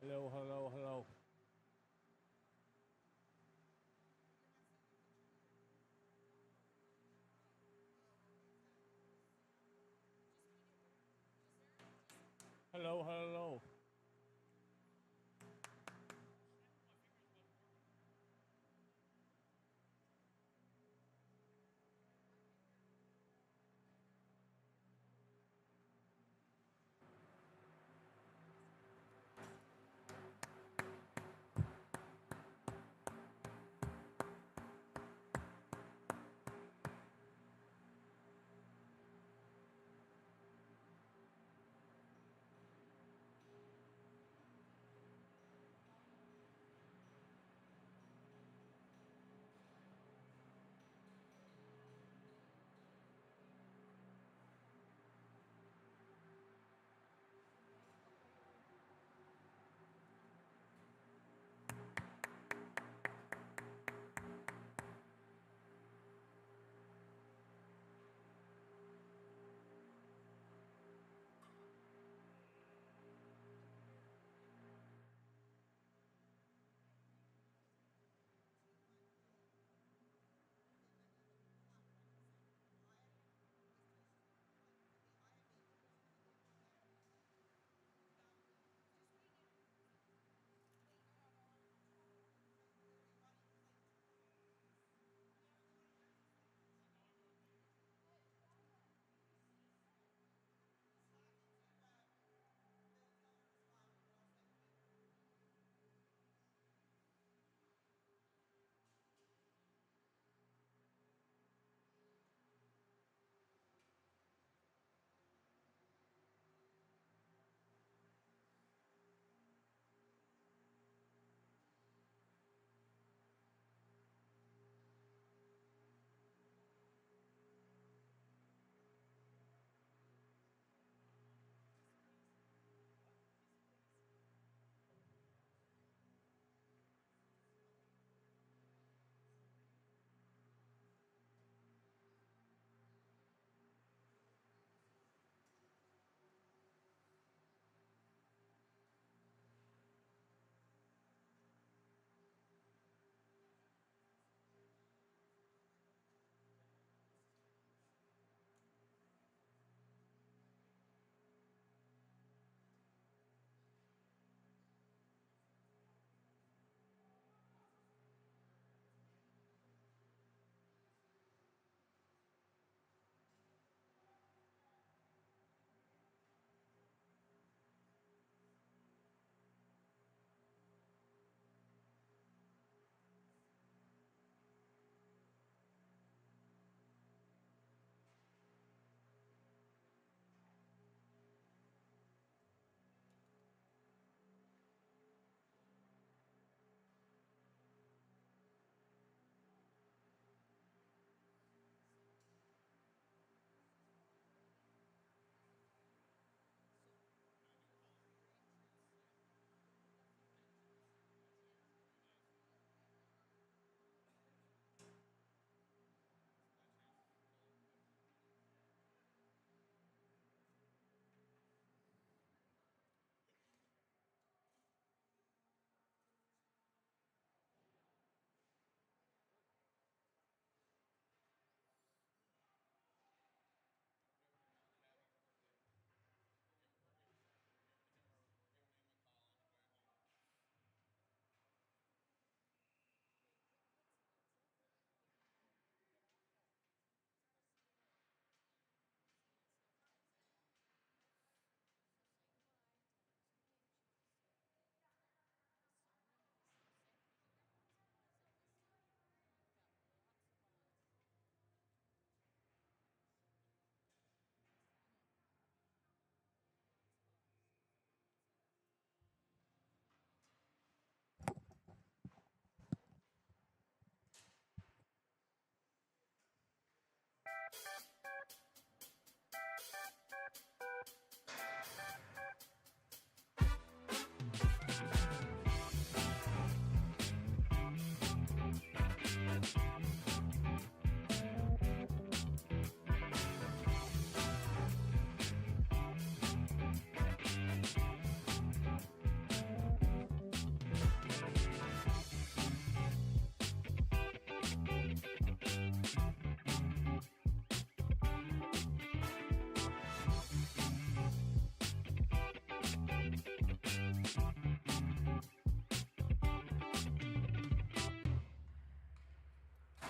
Hello, hello, hello. Hello, hello.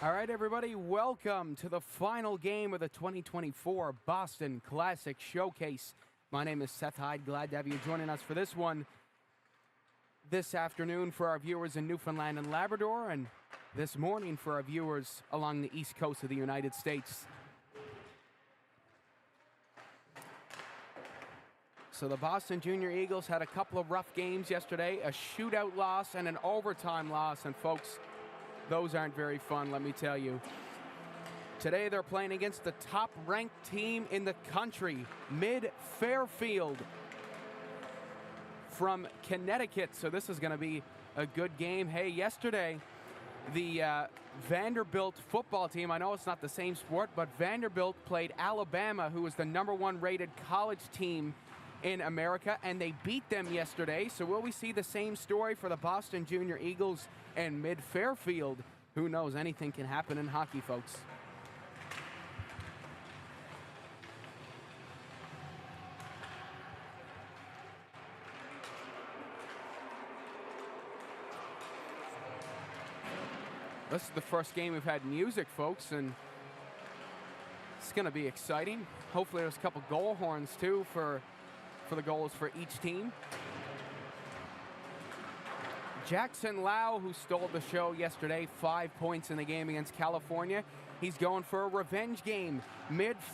All right, everybody, welcome to the final game of the 2024 Boston Classic Showcase. My name is Seth Hyde. Glad to have you joining us for this one this afternoon for our viewers in Newfoundland and Labrador, and this morning for our viewers along the east coast of the United States. So the Boston Junior Eagles had a couple of rough games yesterday, a shootout loss and an overtime loss, and folks, those aren't very fun, let me tell you. Today they're playing against the top-ranked team in the country, Fairfield from Connecticut. So this is going to be a good game. Hey, yesterday the Vanderbilt football team, I know it's not the same sport, but Vanderbilt played Alabama, who was the #1 rated college team in America, and they beat them yesterday. So will we see the same story for the Boston Junior Eagles and Fairfield? Who knows? Anything can happen in hockey, folks. This is the first game we've had music, folks, and it's going to be exciting. Hopefully there's a couple goal horns, too, for the goals for each team. Jackson Lau, who stole the show yesterday, 5 points in the game against California. He's going for a revenge game.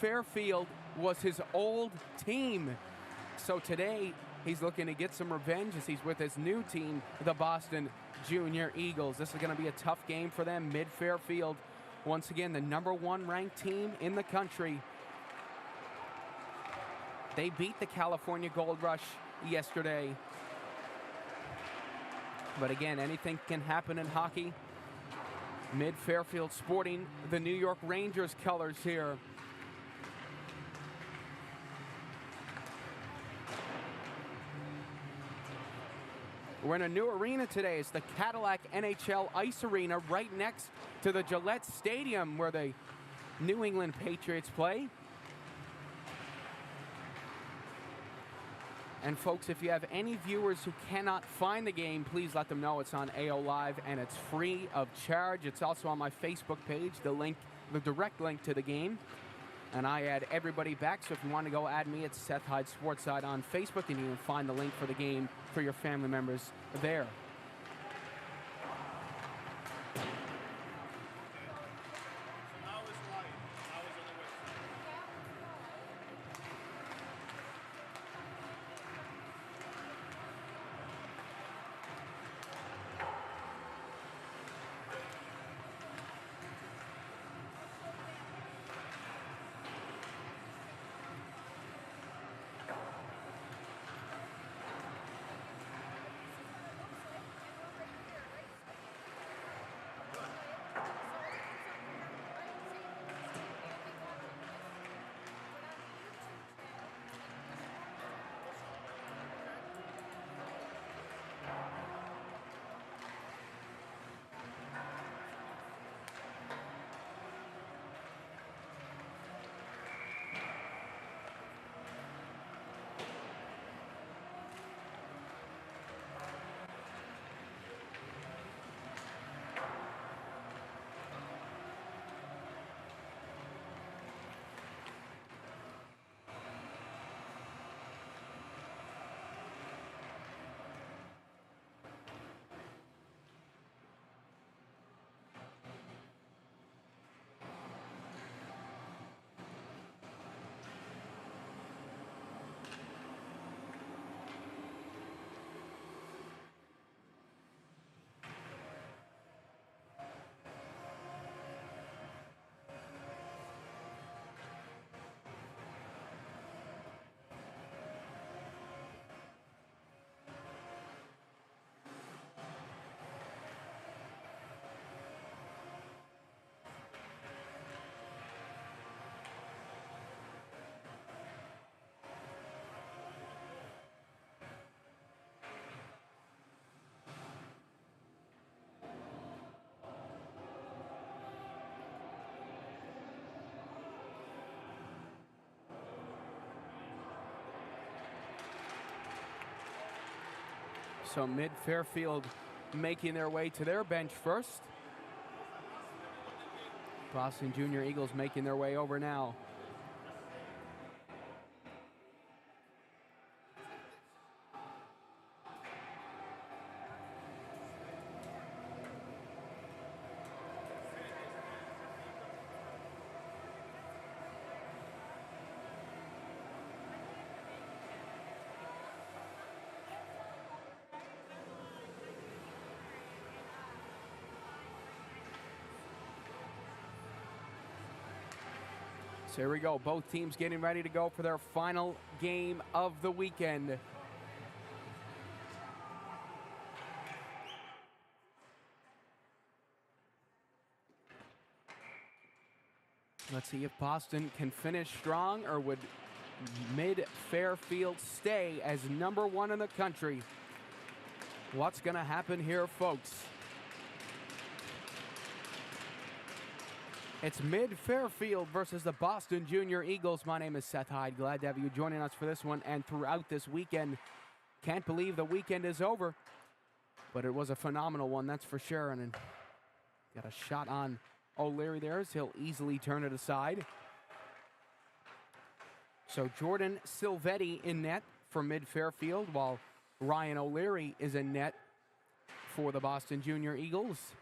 Fairfield was his old team. So today, he's looking to get some revenge as he's with his new team, the Boston Junior Eagles. This is going to be a tough game for them. Fairfield, once again, the #1 ranked team in the country. They beat the California Gold Rush yesterday. But again, anything can happen in hockey. Fairfield sporting the New York Rangers colors here. We're in a new arena today. It's the Cadillac NHL Ice Arena right next to the Gillette Stadium where the New England Patriots play. And folks, if you have any viewers who cannot find the game, please let them know it's on AO Live and it's free of charge. It's also on my Facebook page, the direct link to the game. And I add everybody back, so if you want to go add me, it's Seth Hyde Sportside on Facebook, and you can find the link for the game for your family members there. So Fairfield making their way to their bench first. Boston Junior Eagles making their way over now. So here we go. Both teams getting ready to go for their final game of the weekend. Let's see if Boston can finish strong, or would Mid-Fairfield stay as #1 in the country? What's going to happen here, folks? It's Mid-Fairfield versus the Boston Junior Eagles. My name is Seth Hyde. Glad to have you joining us for this one and throughout this weekend. Can't believe the weekend is over, but it was a phenomenal one, that's for sure. And got a shot on O'Leary there, as he'll easily turn it aside. So Jordan Silvetti in net for Mid-Fairfield, while Ryan O'Leary is in net for the Boston Junior Eagles.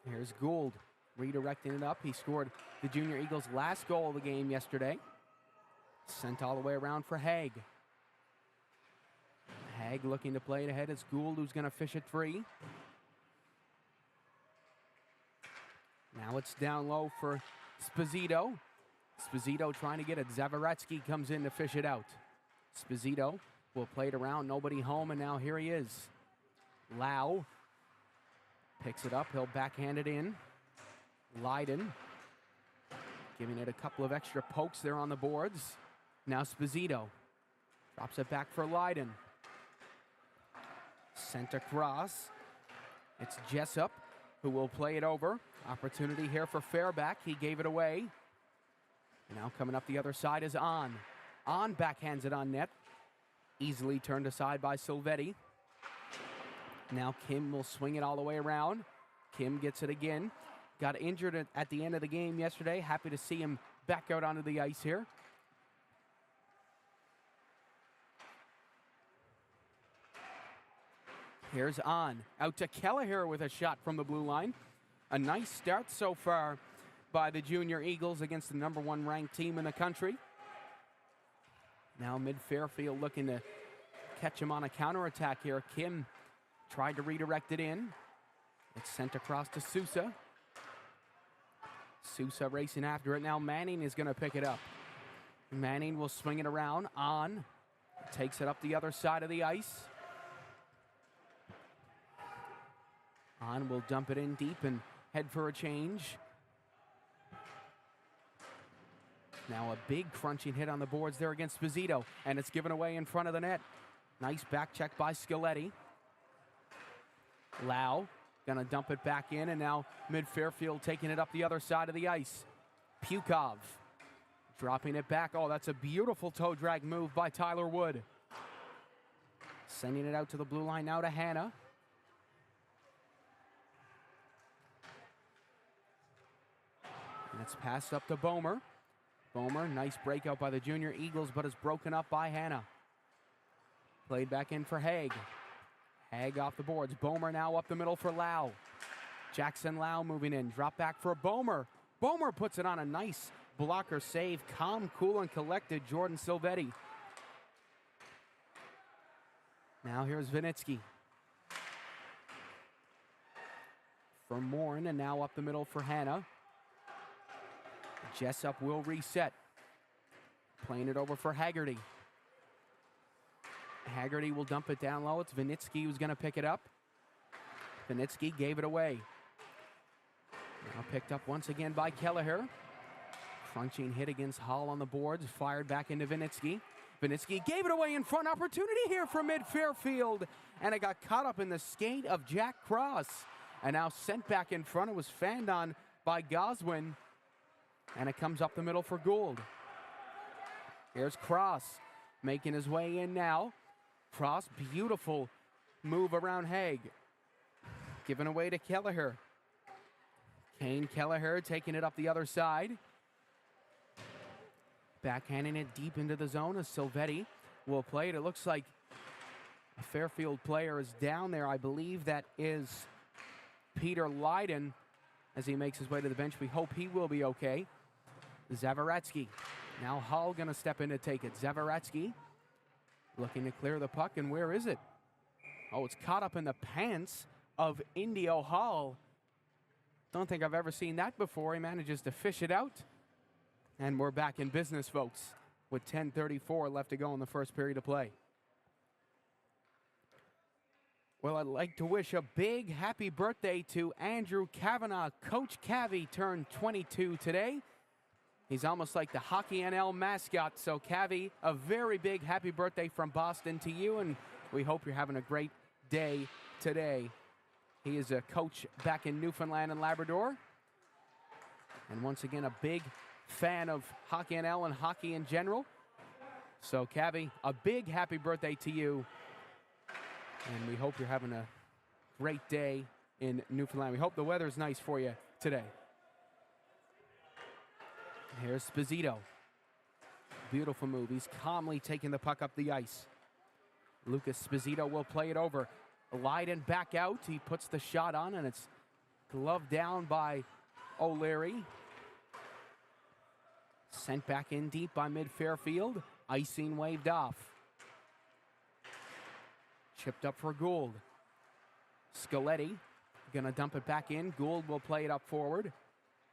Here's Gould redirecting it up. He scored the Junior Eagles' last goal of the game yesterday. Sent all the way around for Haig. Haig looking to play it ahead. It's Gould who's going to fish it free. Now it's down low for Sposito. Sposito trying to get it. Zavaretsky comes in to fish it out. Sposito will play it around. Nobody home, and now here he is. Lau picks it up. He'll backhand it in. Leiden giving it a couple of extra pokes there on the boards. Now Sposito drops it back for Leiden. Sent across. It's Jessup who will play it over. Opportunity here for Fairback. He gave it away. Now coming up the other side is On. On backhands it on net. Easily turned aside by Silvetti. Now Kim will swing it all the way around. Kim gets it again. Got injured at the end of the game yesterday. Happy to see him back out onto the ice here. Here's On. Out to Kelleher with a shot from the blue line. A nice start so far by the Junior Eagles against the #1 ranked team in the country. Now Mid-Fairfield looking to catch him on a counterattack here. Kim tried to redirect it in. It's sent across to Sousa. Sousa racing after it. Now Manning is going to pick it up. Manning will swing it around. On. Takes it up the other side of the ice. On will dump it in deep and head for a change. Now a big crunching hit on the boards there against Sposito, and it's given away in front of the net. Nice back check by Scaletti. Lau gonna dump it back in, and now Mid-Fairfield taking it up the other side of the ice. Pukov dropping it back. Oh, that's a beautiful toe drag move by Tyler Wood. Sending it out to the blue line now to Hanna. And it's passed up to Bomer. Bomer, nice breakout by the Junior Eagles, but is broken up by Hanna. Played back in for Haig. Haig off the boards. Bomer now up the middle for Lau. Jackson Lau moving in. Drop back for Bomer. Bomer puts it on a nice blocker save. Calm, cool, and collected Jordan Silvetti. Now here's Vinitsky. For Morn, and now up the middle for Hanna. Jessup will reset. Playing it over for Haggerty. Haggerty will dump it down low. It's Vinitsky who's going to pick it up. Vinitsky gave it away. Now picked up once again by Kelleher. Crunching hit against Hall on the boards. Fired back into Vinitsky. Vinitsky gave it away in front. Opportunity here for Mid-Fairfield. And it got caught up in the skate of Jack Cross. And now sent back in front. It was fanned on by Goswin. And it comes up the middle for Gould. Here's Cross making his way in now. Cross, beautiful move around Haig. Given away to Kelleher. Kane Kelleher taking it up the other side. Backhanding it deep into the zone as Silvetti will play it. It looks like a Fairfield player is down there. I believe that is Peter Lydon as he makes his way to the bench. We hope he will be okay. Zavaretsky. Now Hall going to step in to take it. Zavaretsky looking to clear the puck, and where is it? Oh, it's caught up in the pants of Indio Hall. Don't think I've ever seen that before. He manages to fish it out. And we're back in business, folks, with 10:34 left to go in the first period of play. Well, I'd like to wish a big happy birthday to Andrew Kavanagh. Coach Cavi turned 22 today. He's almost like the Hockey NL mascot. So, Cavi, a very big happy birthday from Boston to you, and we hope you're having a great day today. He is a coach back in Newfoundland and Labrador. And once again, a big fan of Hockey NL and hockey in general. So, Cavi, a big happy birthday to you. And we hope you're having a great day in Newfoundland. We hope the weather is nice for you today. Here's Sposito. Beautiful move. He's calmly taking the puck up the ice. Lucas Sposito will play it over. Lydon back out. He puts the shot on, and it's gloved down by O'Leary. Sent back in deep by mid-Fairfield. Icing waved off. Chipped up for Gould. Scaletti gonna dump it back in. Gould will play it up forward.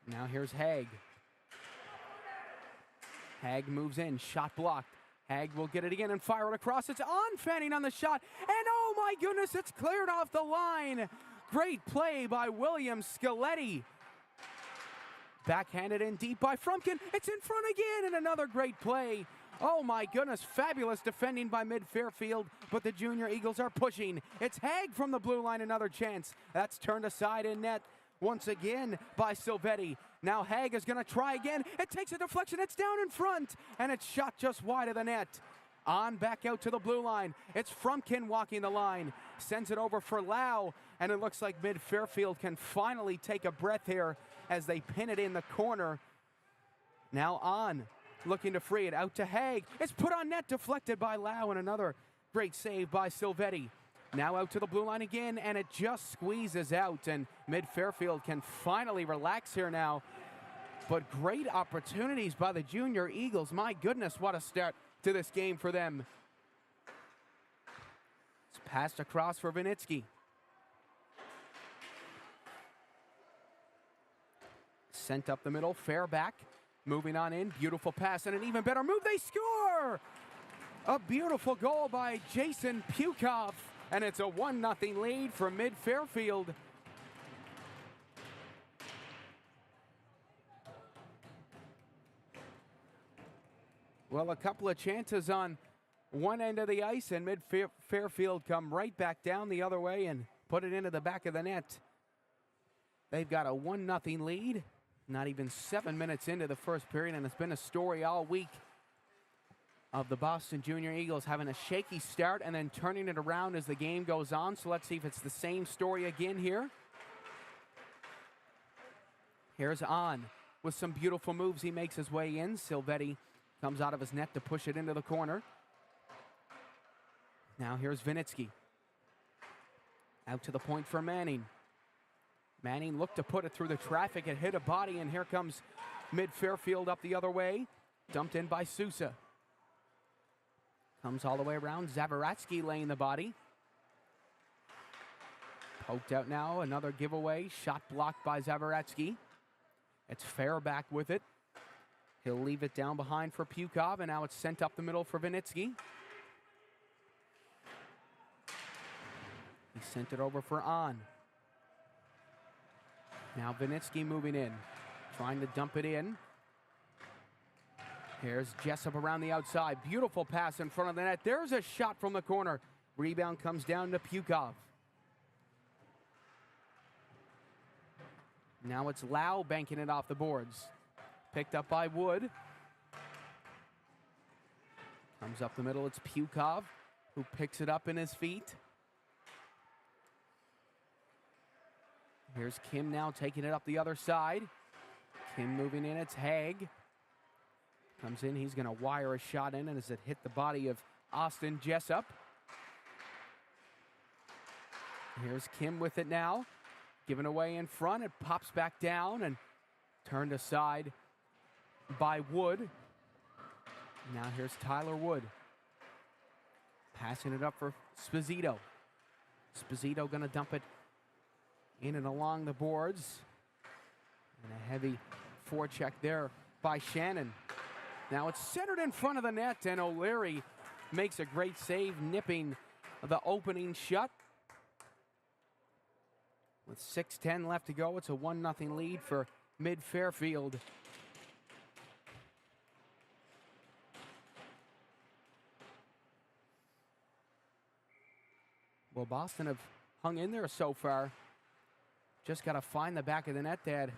Now here's Haig. Haig moves in, shot blocked. Haig will get it again and fire it across. It's on Fanning on the shot, and oh my goodness, it's cleared off the line. Great play by William Scaletti. Backhanded in deep by Frumkin. It's in front again, and another great play. Oh my goodness, fabulous defending by mid-Fairfield, but the Junior Eagles are pushing. It's Haig from the blue line, another chance. That's turned aside in net once again by Silvetti. Now Haig is going to try again. It takes a deflection, it's down in front, and it's shot just wide of the net. On back out to the blue line. It's Frumkin walking the line. Sends it over for Lau, and it looks like mid-Fairfield can finally take a breath here as they pin it in the corner. Now on. Looking to free it out to Haig. It's put on net, deflected by Lau, and another great save by Silvetti. Now out to the blue line again, and it just squeezes out, and mid-Fairfield can finally relax here now. But great opportunities by the Junior Eagles. My goodness, what a start to this game for them. It's passed across for Vinitsky. Sent up the middle, Fairback. Moving on in, beautiful pass and an even better move. They score! A beautiful goal by Jason Pukov, and it's a 1-0 lead for mid-Fairfield. Well, a couple of chances on one end of the ice, and mid-Fairfield come right back down the other way and put it into the back of the net. They've got a 1-0 lead. Not even 7 minutes into the first period, and it's been a story all week of the Boston Junior Eagles having a shaky start and then turning it around as the game goes on. So let's see if it's the same story again here. Here's On with some beautiful moves. He makes his way in. Silvetti comes out of his net to push it into the corner. Now here's Vinitsky. Out to the point for Manning. Manning looked to put it through the traffic. It hit a body, and here comes mid-Fairfield up the other way. Dumped in by Sousa. Comes all the way around. Zavaratsky laying the body. Poked out now. Another giveaway. Shot blocked by Zavaratsky. It's Fairback with it. He'll leave it down behind for Pukov, and now it's sent up the middle for Vinitsky. He sent it over for On. Now Vinitsky moving in, trying to dump it in. Here's Jessup around the outside. Beautiful pass in front of the net. There's a shot from the corner. Rebound comes down to Pukov. Now it's Lau banking it off the boards. Picked up by Wood. Comes up the middle. It's Pukov who picks it up in his feet. Here's Kim now taking it up the other side. Kim moving in, it's Haig. Comes in, he's gonna wire a shot in, and as it hit the body of Austin Jessup. Here's Kim with it now. Given away in front, it pops back down and turned aside by Wood. Now here's Tyler Wood. Passing it up for Sposito. Sposito gonna dump it in and along the boards. And a heavy forecheck there by Shannon. Now it's centered in front of the net, and O'Leary makes a great save, nipping the opening shot. With 6:10 left to go, it's a 1-0 lead for Mid-Fairfield. Well, Boston have hung in there so far. Just got to find the back of the net. They had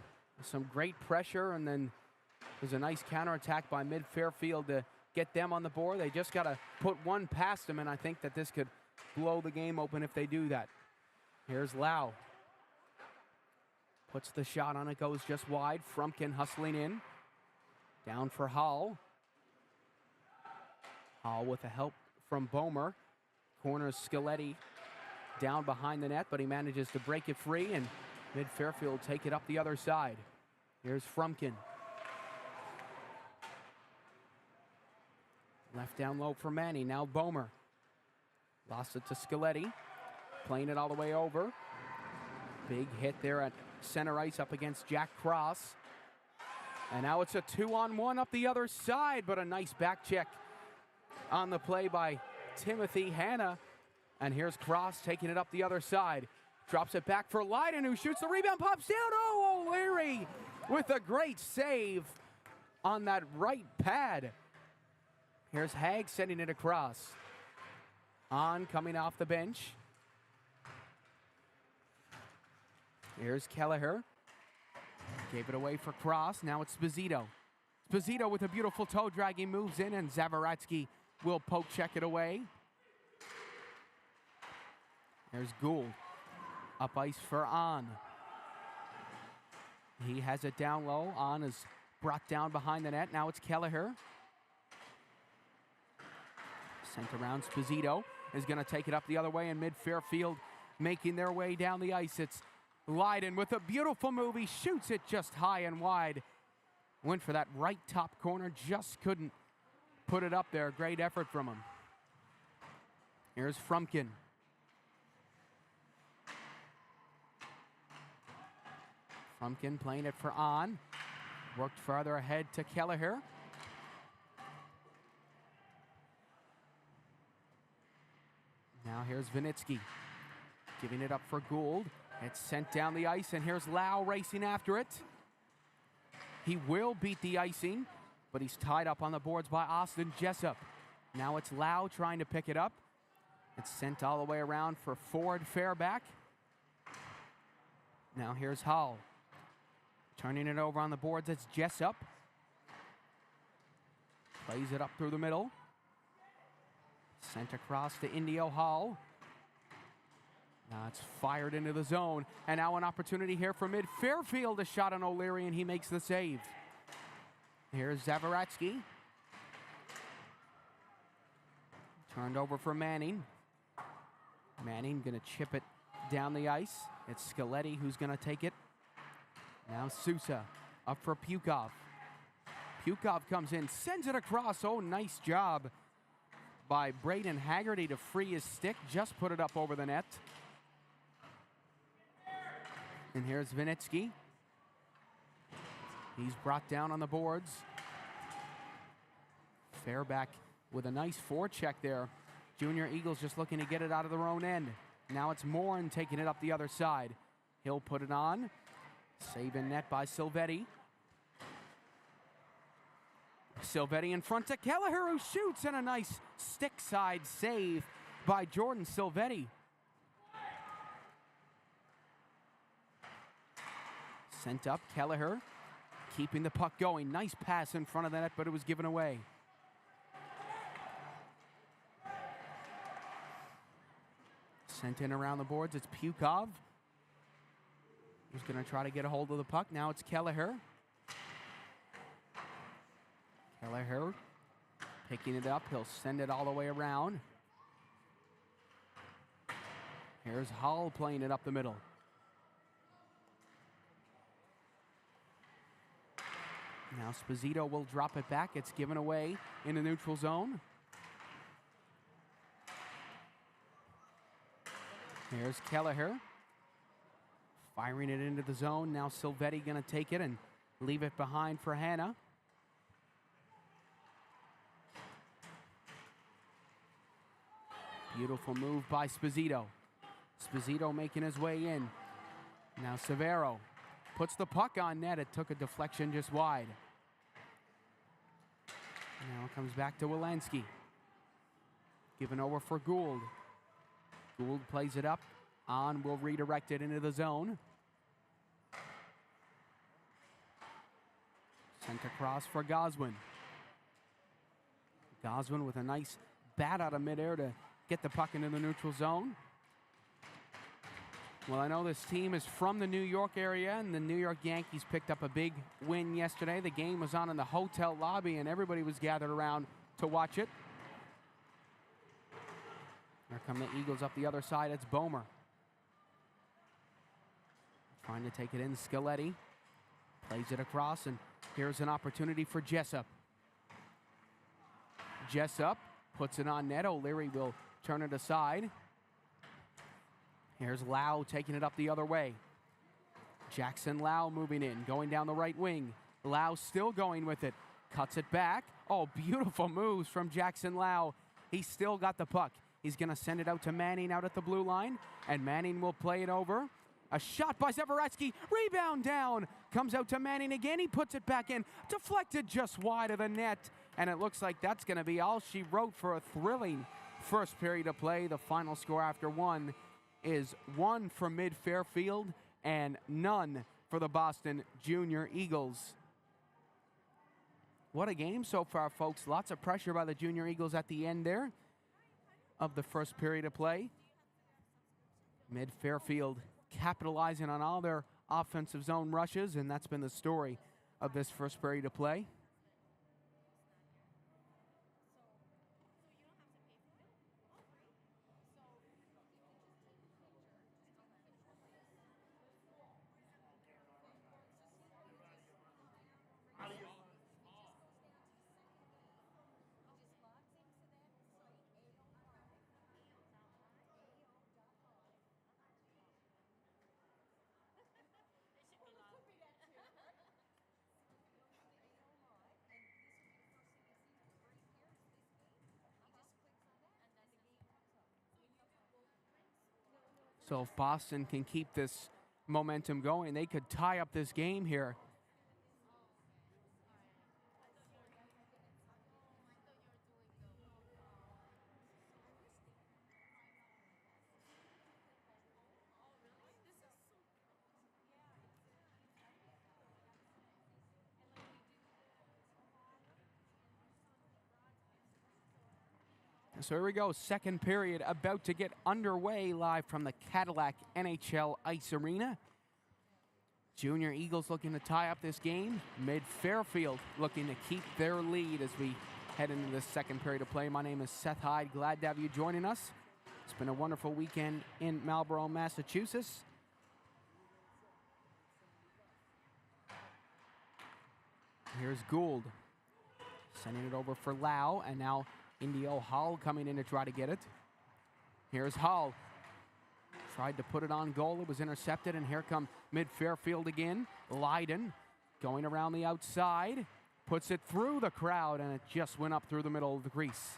some great pressure, and then there's a nice counterattack by Mid-Fairfield to get them on the board. They just got to put one past them, and I think that this could blow the game open if they do that. Here's Lau. Puts the shot on, it goes just wide. Frumkin hustling in. Down for Hall. Hall with the help from Bomer. Corners Scaletti down behind the net, but he manages to break it free, and Mid-Fairfield take it up the other side. Here's Frumkin. Left down low for Manny, now Bomer. Lost it to Scaletti. Playing it all the way over. Big hit there at center ice up against Jack Cross. And now it's a 2-on-1 up the other side, but a nice back check on the play by Timothy Hanna. And here's Cross taking it up the other side. Drops it back for Leiden, who shoots the rebound, pops down. Oh, O'Leary with a great save on that right pad. Here's Haig sending it across. On coming off the bench. Here's Kelleher. Gave it away for Cross. Now it's Sposito. Sposito with a beautiful toe drag. He moves in, and Zavaratsky will poke check it away. There's Gould. Up ice for On. He has it down low. On is brought down behind the net. Now it's Kelleher. Sent around. Sposito is going to take it up the other way, and Mid-Fairfield making their way down the ice. It's Leiden with a beautiful move. He shoots it just high and wide. Went for that right top corner. Just couldn't put it up there. Great effort from him. Here's Frumkin. Frumkin playing it for On. Worked farther ahead to Kelleher. Now here's Vinitsky. Giving it up for Gould. It's sent down the ice, and here's Lau racing after it. He will beat the icing, but he's tied up on the boards by Austin Jessup. Now it's Lau trying to pick it up. It's sent all the way around for Ford Fairback. Now here's Hall. Turning it over on the boards, it's Jessup. Plays it up through the middle. Sent across to Indio Hall. Now it's fired into the zone. And now an opportunity here for Mid-Fairfield. A shot on O'Leary, and he makes the save. Here's Zavaratsky. Turned over for Manning. Manning going to chip it down the ice. It's Scaletti who's going to take it. Now Sousa up for Pukov. Pukov comes in, sends it across. Oh, nice job by Braden Haggerty to free his stick. Just put it up over the net. And here's Vinitsky. He's brought down on the boards. Fairback with a nice forecheck there. Junior Eagles just looking to get it out of their own end. Now it's Morin taking it up the other side. He'll put it on. Save in net by Silvetti. Silvetti in front to Kelleher, who shoots, and a nice stick side save by Jordan Silvetti. Sent up, Kelleher keeping the puck going. Nice pass in front of the net, but it was given away. Sent in around the boards, it's Pukov. Who's going to try to get a hold of the puck. Now it's Kelleher. Kelleher picking it up. He'll send it all the way around. Here's Hull playing it up the middle. Now Sposito will drop it back. It's given away in the neutral zone. Here's Kelleher. Firing it into the zone. Now Silvetti going to take it and leave it behind for Hanna. Beautiful move by Sposito. Sposito making his way in. Now Severo puts the puck on net. It took a deflection just wide. Now it comes back to Welanski. Given over for Gould. Gould plays it up. On will redirect it into the zone. Sent across for Goswin. Goswin with a nice bat out of midair to get the puck into the neutral zone. Well, I know this team is from the New York area, and the New York Yankees picked up a big win yesterday. The game was on in the hotel lobby, and everybody was gathered around to watch it. Here come the Eagles up the other side. It's Bomer. Trying to take it in. Scaletti plays it across, and here's an opportunity for Jessup. Jessup puts it on net. O'Leary will turn it aside. Here's Lau taking it up the other way. Jackson Lau moving in, going down the right wing. Lau still going with it. Cuts it back. Oh, beautiful moves from Jackson Lau. He's still got the puck. He's going to send it out to Manning out at the blue line, and Manning will play it over. A shot by Zevaretsky. Rebound down. Comes out to Manning again. He puts it back in. Deflected just wide of the net. And it looks like that's going to be all she wrote for a thrilling first period of play. The final score after one is 1 for Mid-Fairfield and none for the Boston Junior Eagles. What a game so far, folks. Lots of pressure by the Junior Eagles at the end there of the first period of play. Mid-Fairfield capitalizing on all their offensive zone rushes, and that's been the story of this first period of play. So if Boston can keep this momentum going, they could tie up this game here. So here we go, second period about to get underway live from the Cadillac NHL Ice Arena. Junior Eagles looking to tie up this game. Mid-Fairfield looking to keep their lead as we head into the second period of play. My name is Seth Hyde. Glad to have you joining us. It's been a wonderful weekend in Marlborough, Massachusetts. Here's Gould. Sending it over for Lau, and now Indio Hull coming in to try to get it. Here's Hull. Tried to put it on goal. It was intercepted, and here come Mid-Fairfield again. Leiden going around the outside. Puts it through the crowd, and it just went up through the middle of the crease.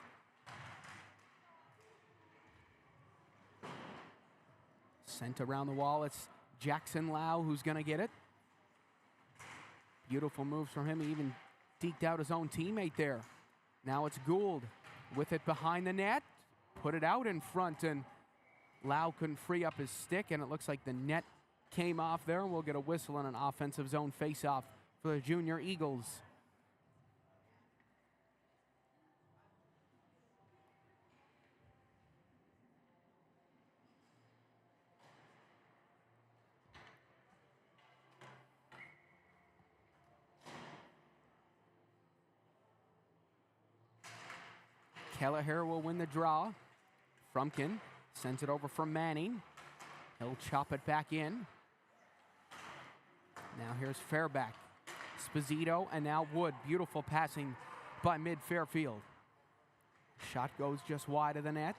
Sent around the wall. It's Jackson Lau who's going to get it. Beautiful moves from him. He even deked out his own teammate there. Now it's Gould with it behind the net. Put it out in front, and Lau couldn't free up his stick, and it looks like the net came off there, and we'll get a whistle on an offensive zone face-off for the Junior Eagles. Kelleher will win the draw. Frumkin sends it over for Manning. He'll chop it back in. Now here's Fairback. Esposito and now Wood. Beautiful passing by mid-Fairfield. Shot goes just wide of the net.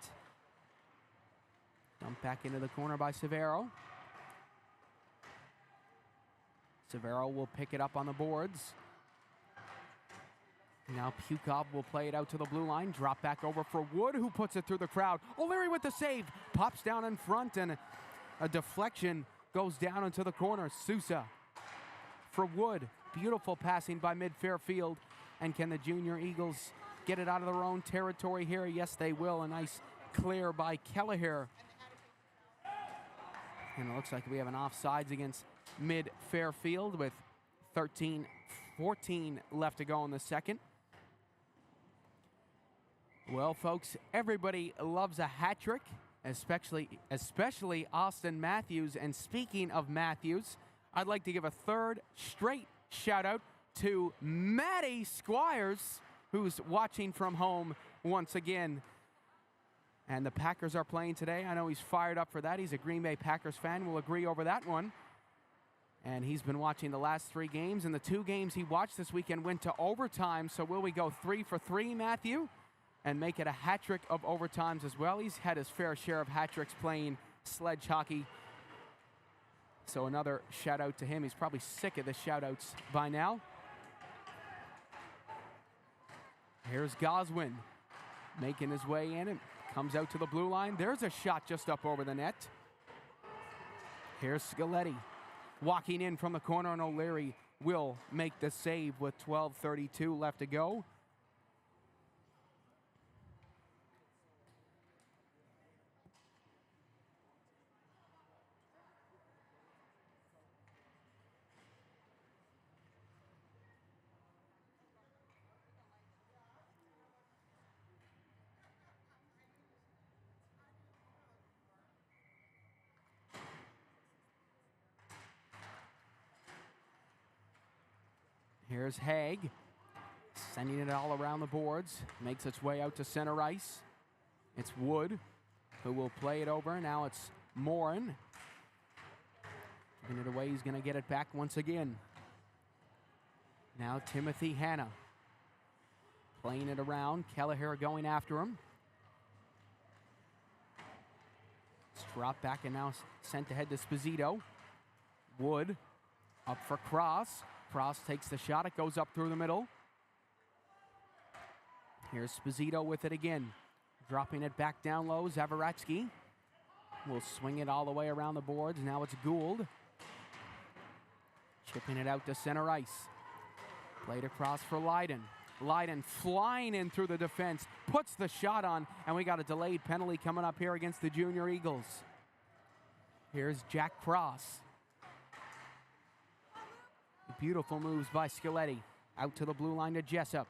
Dumped back into the corner by Severo. Severo will pick it up on the boards. Now Pukov will play it out to the blue line. Drop back over for Wood, who puts it through the crowd. O'Leary with the save. Pops down in front, and a deflection goes down into the corner. Sousa for Wood. Beautiful passing by mid-Fairfield. And can the Junior Eagles get it out of their own territory here? Yes, they will. A nice clear by Kelleher. And it looks like we have an offsides against mid-Fairfield with 13-14 left to go in the second. Well, folks, everybody loves a hat trick, especially Austin Matthews. And speaking of Matthews, I'd like to give a third straight shout out to Matty Squires, who's watching from home once again. And the Packers are playing today. I know he's fired up for that. He's a Green Bay Packers fan. We'll agree over that one. And he's been watching the last 3 games. And the 2 games he watched this weekend went to overtime. So will we go 3 for 3, Matthew? And make it a hat trick of overtimes as well. He's had his fair share of hat tricks playing sledge hockey. So another shout out to him. He's probably sick of the shout outs by now. Here's Goswin making his way in. It comes out to the blue line. There's a shot just up over the net. Here's Scaletti walking in from the corner, and O'Leary will make the save with 12:32 left to go. Here's Haig, sending it all around the boards. Makes its way out to center ice. It's Wood who will play it over. Now it's Morin. Giving it away, he's going to get it back once again. Now Timothy Hanna playing it around. Kelleher going after him. It's dropped back and now sent ahead to Esposito. Wood up for Cross. Cross takes the shot. It goes up through the middle. Here's Esposito with it again. Dropping it back down low. Zavaratsky will swing it all the way around the boards. Now it's Gould. Chipping it out to center ice. Played across for Leiden. Leiden flying in through the defense. Puts the shot on. And we got a delayed penalty coming up here against the Junior Eagles. Here's Jack Cross. Beautiful moves by Scaletti. Out to the blue line to Jessup.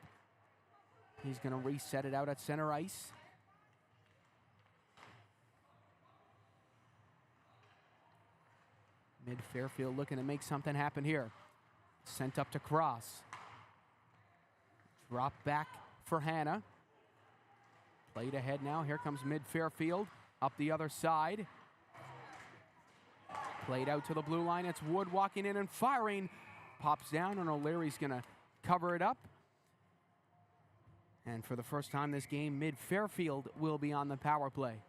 He's going to reset it out at center ice. Mid-Fairfield looking to make something happen here. Sent up to Cross. Drop back for Hanna. Played ahead now. Here comes mid-Fairfield. Up the other side. Played out to the blue line. It's Wood walking in and firing. Pops down, and O'Leary's going to cover it up. And for the first time this game, mid-Fairfield will be on the power play.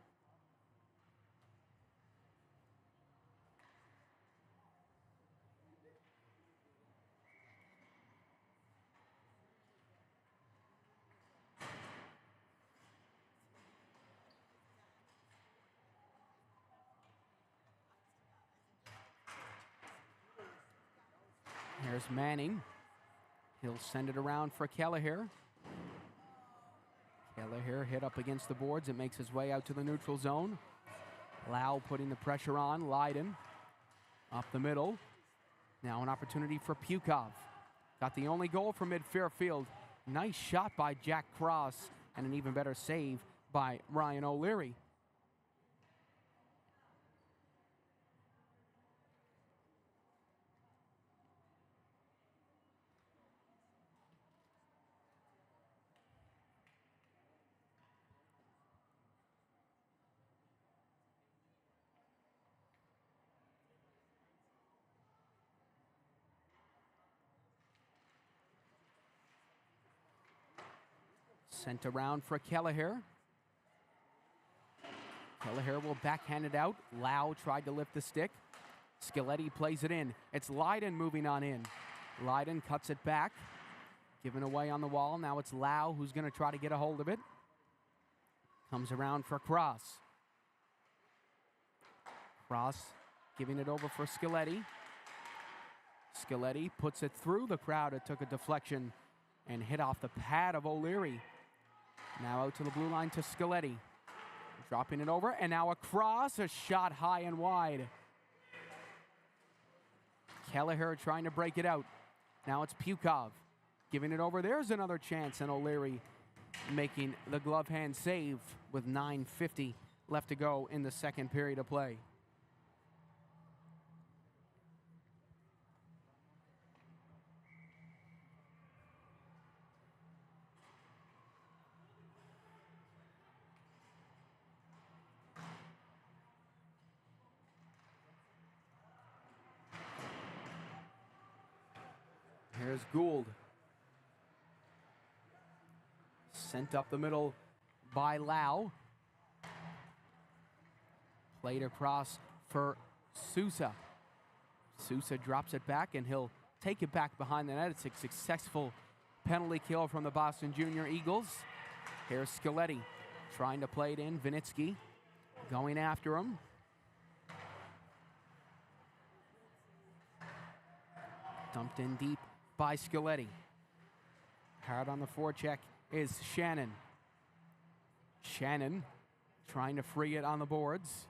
Here's Manning. He'll send it around for Kelleher. Kelleher hit up against the boards. It makes his way out to the neutral zone. Lau putting the pressure on. Leiden up the middle. Now an opportunity for Pukov. Got the only goal for mid-Fairfield. Nice shot by Jack Cross, and an even better save by Ryan O'Leary. Sent around for Kelleher. Kelleher will backhand it out. Lau tried to lift the stick. Scaletti plays it in. It's Leiden moving on in. Leiden cuts it back. Given away on the wall. Now it's Lau who's going to try to get a hold of it. Comes around for Cross. Cross giving it over for Scaletti. Scaletti puts it through the crowd. It took a deflection and hit off the pad of O'Leary. Now out to the blue line to Scaletti. Dropping it over, and now a cross, a shot high and wide. Kelleher trying to break it out. Now it's Pukov giving it over. There's another chance, and O'Leary making the glove hand save with 9:50 left to go in the second period of play. Here's Gould. Sent up the middle by Lau. Played across for Sousa. Sousa drops it back, and he'll take it back behind the net. It's a successful penalty kill from the Boston Junior Eagles. Here's Scaletti trying to play it in. Vinitsky going after him. Dumped in deep by Scaletti. Hard on the forecheck is Shannon. Shannon trying to free it on the boards.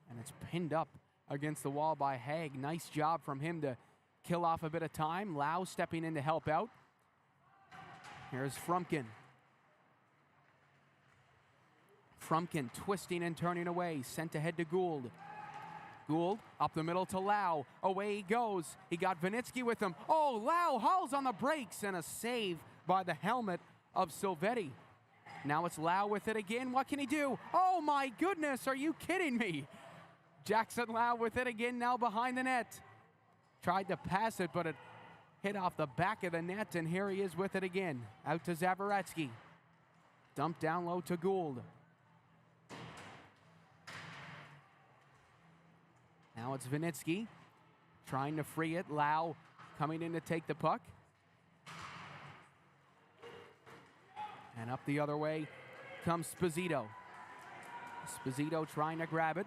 And it's pinned up against the wall by Haig. Nice job from him to kill off a bit of time. Lau stepping in to help out. Here's Frumkin. Frumkin twisting and turning away. Sent ahead to Gould. Gould up the middle to Lau. Away he goes. He got Vinitsky with him. Oh, Lau hauls on the brakes, and a save by the helmet of Silvetti. Now it's Lau with it again. What can he do? Oh my goodness, are you kidding me? Jackson Lau with it again, now behind the net. Tried to pass it, but it hit off the back of the net, and here he is with it again. Out to Zavaretsky. Dumped down low to Gould. Now it's Vinitsky trying to free it. Lau coming in to take the puck. And up the other way comes Sposito. Sposito trying to grab it.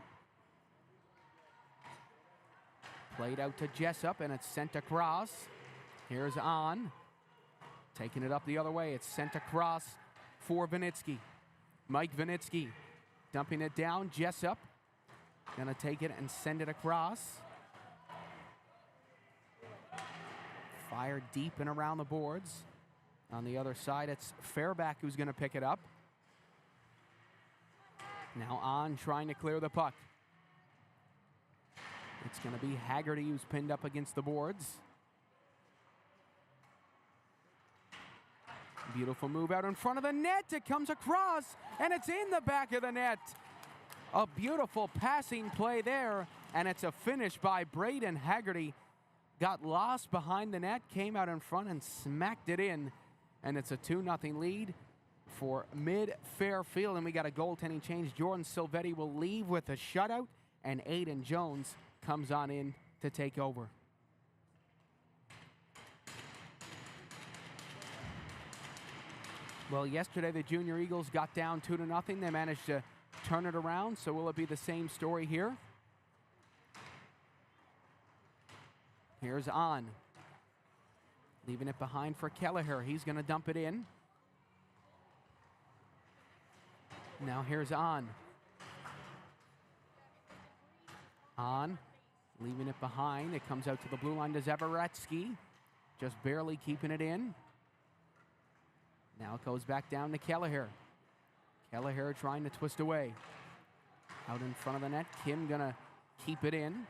Played out to Jessup, and it's sent across. Here's On. Taking it up the other way. It's sent across for Vinitsky. Mike Vinitsky dumping it down. Jessup gonna take it and send it across. Fired deep and around the boards. On the other side, it's Fairback who's gonna pick it up. Now On trying to clear the puck. It's gonna be Haggerty who's pinned up against the boards. Beautiful move out in front of the net. It comes across, and it's in the back of the net. A beautiful passing play there, and it's a finish by Braden Haggerty. Got lost behind the net, came out in front and smacked it in, and it's a 2-0 lead for Mid-Fairfield, and we got a goaltending change. Jordan Silvetti will leave with a shutout, and Aiden Jones comes on in to take over. Well, yesterday the Junior Eagles got down 2-0. They managed to turn it around, so will it be the same story here? Here's On. Leaving it behind for Kelleher. He's going to dump it in. Now here's On. On. Leaving it behind. It comes out to the blue line to Zavaretsky. Just barely keeping it in. Now it goes back down to Kelleher. Kelleher trying to twist away. Out in front of the net. Kim gonna keep it in.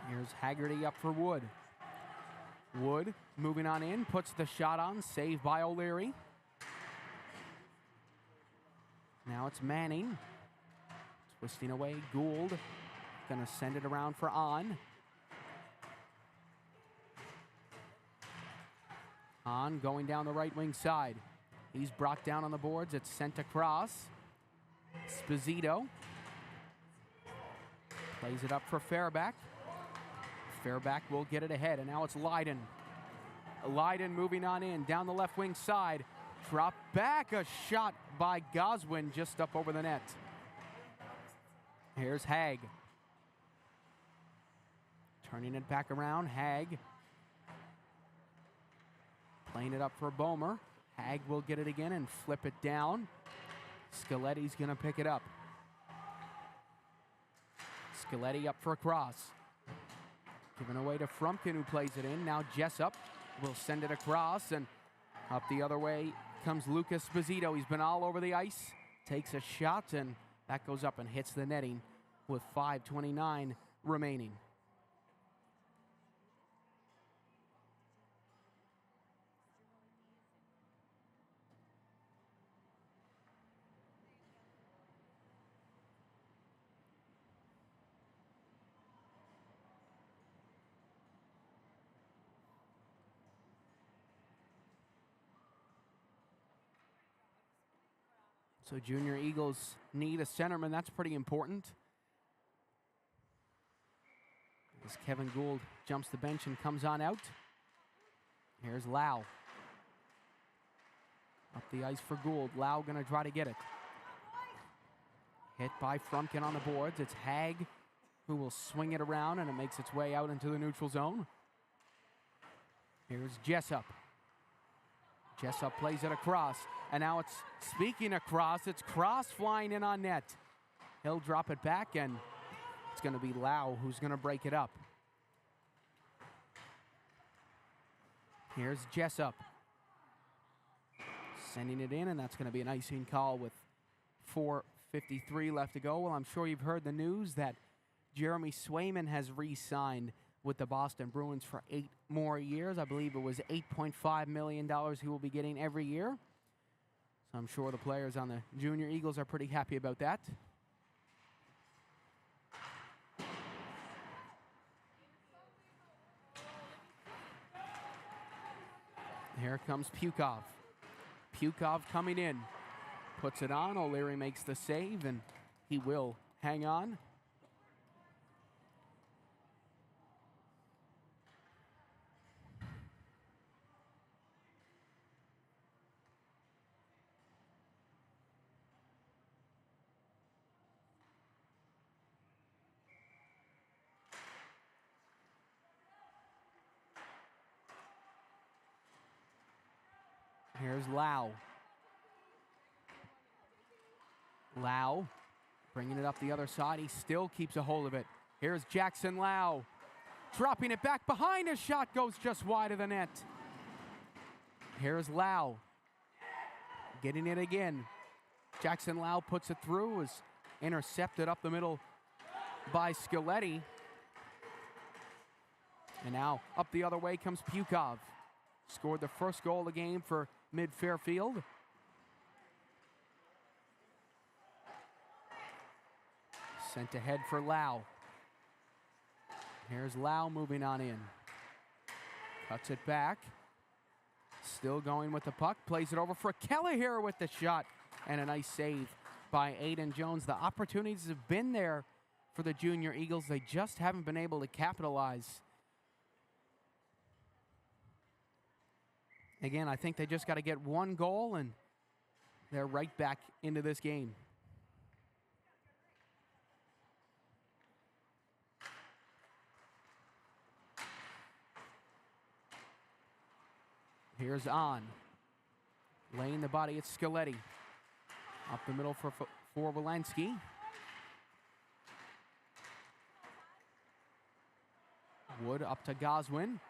Here's Haggerty up for Wood. Wood moving on in. Puts the shot on. Saved by O'Leary. Now it's Manning. Twisting away. Gould gonna send it around for On. Hahn going down the right wing side. He's brought down on the boards. It's sent across. Esposito plays it up for Fairback. Fairback will get it ahead, and now it's Leiden. Leiden moving on in, down the left wing side. Drop back, a shot by Goswin just up over the net. Here's Haig. Turning it back around, Haig. Playing it up for Bomer. Haig will get it again and flip it down. Scaletti's gonna pick it up. Scaletti up for a cross. Given away to Frumpkin, who plays it in. Now Jessup will send it across, and up the other way comes Lucas Esposito. He's been all over the ice. Takes a shot, and that goes up and hits the netting with 5:29 remaining. So Junior Eagles need a centerman. That's pretty important. As Kevin Gould jumps the bench and comes on out. Here's Lau. Up the ice for Gould. Lau gonna try to get it. Hit by Frumpkin on the boards. It's Haig who will swing it around, and it makes its way out into the neutral zone. Here's Jessup. Jessup plays it across, and now it's, speaking across, it's Cross flying in on net. He'll drop it back, and it's going to be Lau who's going to break it up. Here's Jessup. Sending it in, and that's going to be an icing call with 4:53 left to go. Well, I'm sure you've heard the news that Jeremy Swayman has re-signed with the Boston Bruins for 8 more years. I believe it was $8.5 million he will be getting every year. So I'm sure the players on the Junior Eagles are pretty happy about that. Here comes Pukov. Pukov coming in. Puts it on. O'Leary makes the save, and he will hang on. Here's Lau. Lau bringing it up the other side. He still keeps a hold of it. Here's Jackson Lau. Dropping it back behind. His shot goes just wide of the net. Here's Lau. Getting it again. Jackson Lau puts it through. Is intercepted up the middle by Scaletti. And now up the other way comes Pukov. Scored the first goal of the game for Mid-Fairfield. Sent ahead for Lau. Here's Lau moving on in. Cuts it back. Still going with the puck. Plays it over for Kelleher with the shot. And a nice save by Aiden Jones. The opportunities have been there for the Junior Eagles. They just haven't been able to capitalize. Again, I think they just got to get one goal, and they're right back into this game. Here's On. Laying the body, it's Scaletti. Up the middle for Walensky. Wood up to Goswin.